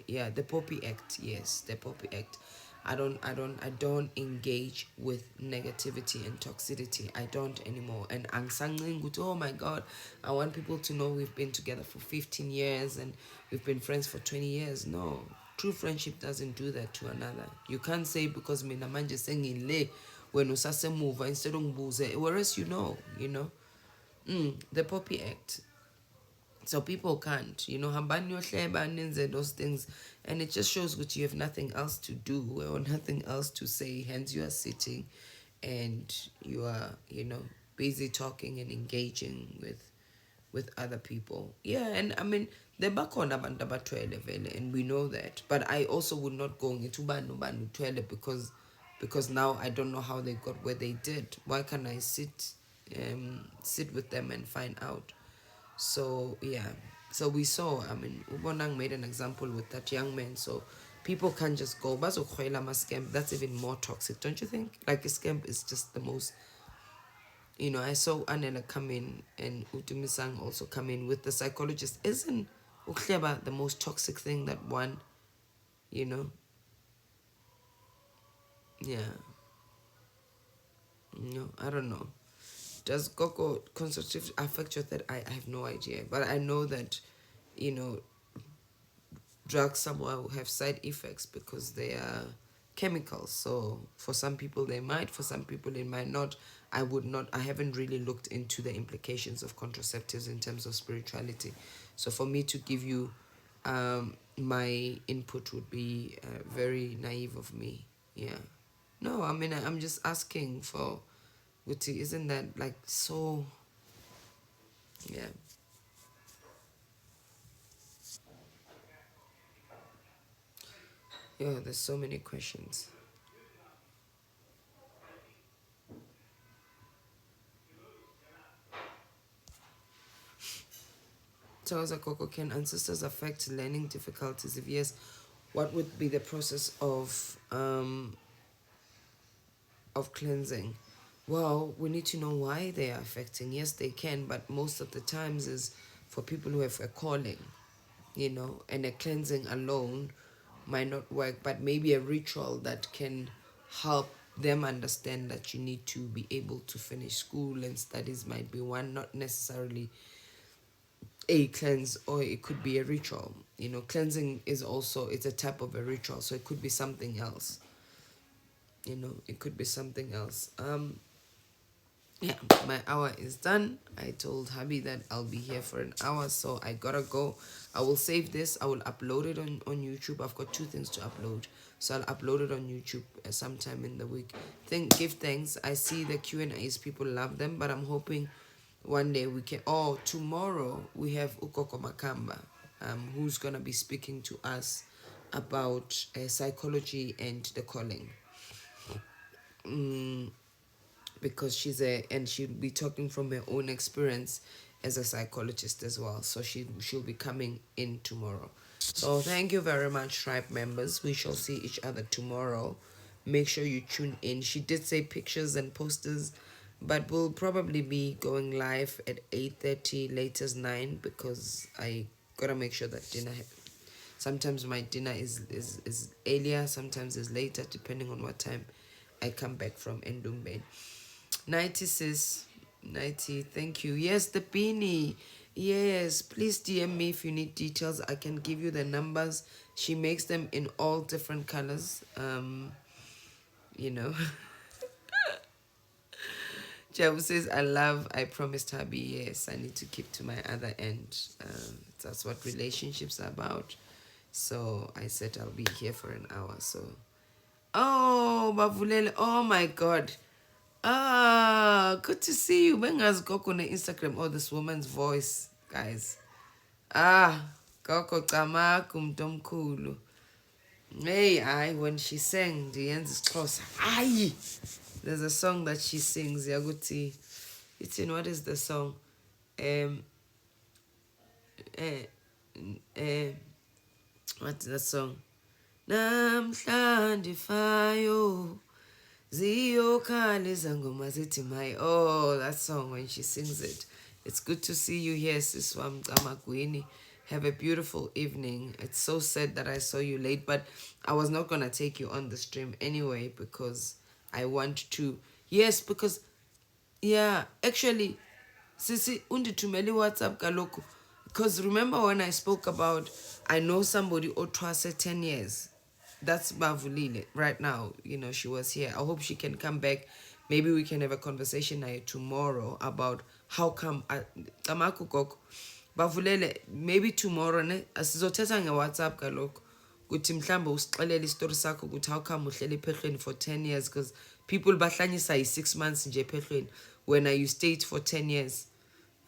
Yeah, the Poppy Act. Yes, the Poppy Act. I don't engage with negativity and toxicity. I don't anymore. And oh my God, I want people to know we've been together for 15 years and we've been friends for 20 years. No, true friendship doesn't do that to another. You can't say because mina manje sengile when usasemuva instead ungibuze, whereas you know. The Poppy Act. So people can't, hambani yohleba nenze those things, and it just shows that you have nothing else to do or nothing else to say. Hence, you are sitting, and you are, busy talking and engaging with other people. Yeah, and I mean, the bakhona abantu abathwele vele, and we know that. But I also would not go into banu thwele, because now I don't know how they got where they did. Why can't I sit with them and find out? So yeah, so we saw, I mean, Ubonang made an example with that young man. So people can't just go bazokhwela scam. That's even more toxic, don't you think? Like a scam is just the most, I saw Anela come in and Utumisang also come in with the psychologist. Isn't ukleba the most toxic thing that one, you know? Yeah. No, I don't know. Does Coco consultative affect your third eye? I have no idea. But I know that, you know, drugs somehow have side effects because they are chemicals. So for some people they might, for some people it might not. I haven't really looked into the implications of contraceptives in terms of spirituality. So for me to give you my input would be very naive of me. Yeah. No, I mean, I'm just asking for, Guti, isn't that like so, yeah. Yeah, there's so many questions. Tauza Koko, can ancestors affect learning difficulties? If yes, what would be the process of cleansing? Well, we need to know why they are affecting. Yes, they can, but most of the times is for people who have a calling, and a cleansing alone might not work, but maybe a ritual that can help them understand that you need to be able to finish school and studies might be one, not necessarily a cleanse, or it could be a ritual. Cleansing is also, it's a type of a ritual, so it could be something else. It could be something else. Yeah, my hour is done. I told Habi that I'll be here for an hour, so I gotta go. I will save this. I will upload it on YouTube. I've got 2 things to upload, so I'll upload it on YouTube sometime in the week. Give thanks. I see the Q&As. People love them, but I'm hoping one day we can. Oh, tomorrow we have Ukoko Makamba, who's gonna be speaking to us about psychology and the calling. Because and she'll be talking from her own experience as a psychologist as well. So she'll be coming in tomorrow. So thank you very much, tribe members. We shall see each other tomorrow. Make sure you tune in. She did say pictures and posters, but we'll probably be going live at 8:30, latest 9, because I gotta make sure that dinner. Sometimes my dinner is earlier, sometimes is later, depending on what time I come back from Ndumbe. 90 sis, 90, thank you. Yes, the beanie. Yes, please DM me if you need details. I can give you the numbers. She makes them in all different colors. You know. Jabu says, I promised hubby. Yes, I need to keep to my other end. That's what relationships are about. So I said I'll be here for an hour. So, oh, Bavulele, oh my God. Good to see you. Benga's Goko on Instagram. Oh, this woman's voice, guys. Goko Tamakum Domkulu. Hey, when she sang, the end is close. There's a song that she sings, Yaguti. It's in, what is the song? What's the song? Namhlanje fayo. Ziyokhali zangoma zithi my. Oh, that song when she sings it. It's good to see you here, sis Wamgwini. Have a beautiful evening. It's so sad that I saw you late, but I was not gonna take you on the stream anyway because I want to. Yes, because actually, Sisi undithumele WhatsApp kaloku. Because remember when I spoke about I know somebody otrase 10 years. That's Bavulile right now. She was here. I hope she can come back. Maybe we can have a conversation tomorrow about how come Tamaku Koko. Bavulele, maybe tomorrow asizothetha nge-WhatsApp kaloku. Kuthi mhlambe usixelele istori sakho ukuthi how come uhleli ephehlweni for 10 years, because people bahlanyisa yi-6 months nje ephehlweni when you stayed for 10 years.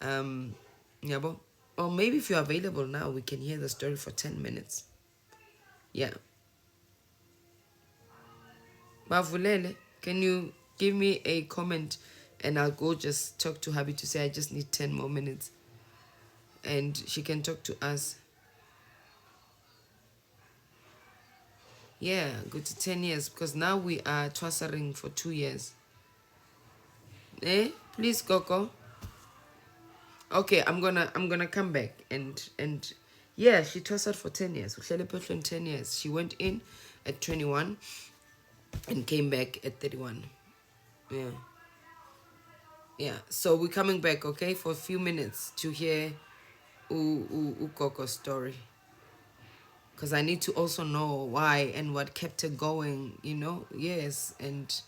Yabo? Or maybe if you're available now, we can hear the story for 10 minutes. Yeah. Bavulele, can you give me a comment and I'll go just talk to Habi to say I just need 10 more minutes. And she can talk to us. Yeah, go to 10 years because now we are twassering for 2 years. Please, Coco. Okay, I'm gonna come back and yeah, she twassered for 10 years. 10 years. She went in at 21 and came back at 31. Yeah. So we're coming back, okay, for a few minutes to hear Coco's story. Because I need to also know why and what kept her going, Yes, and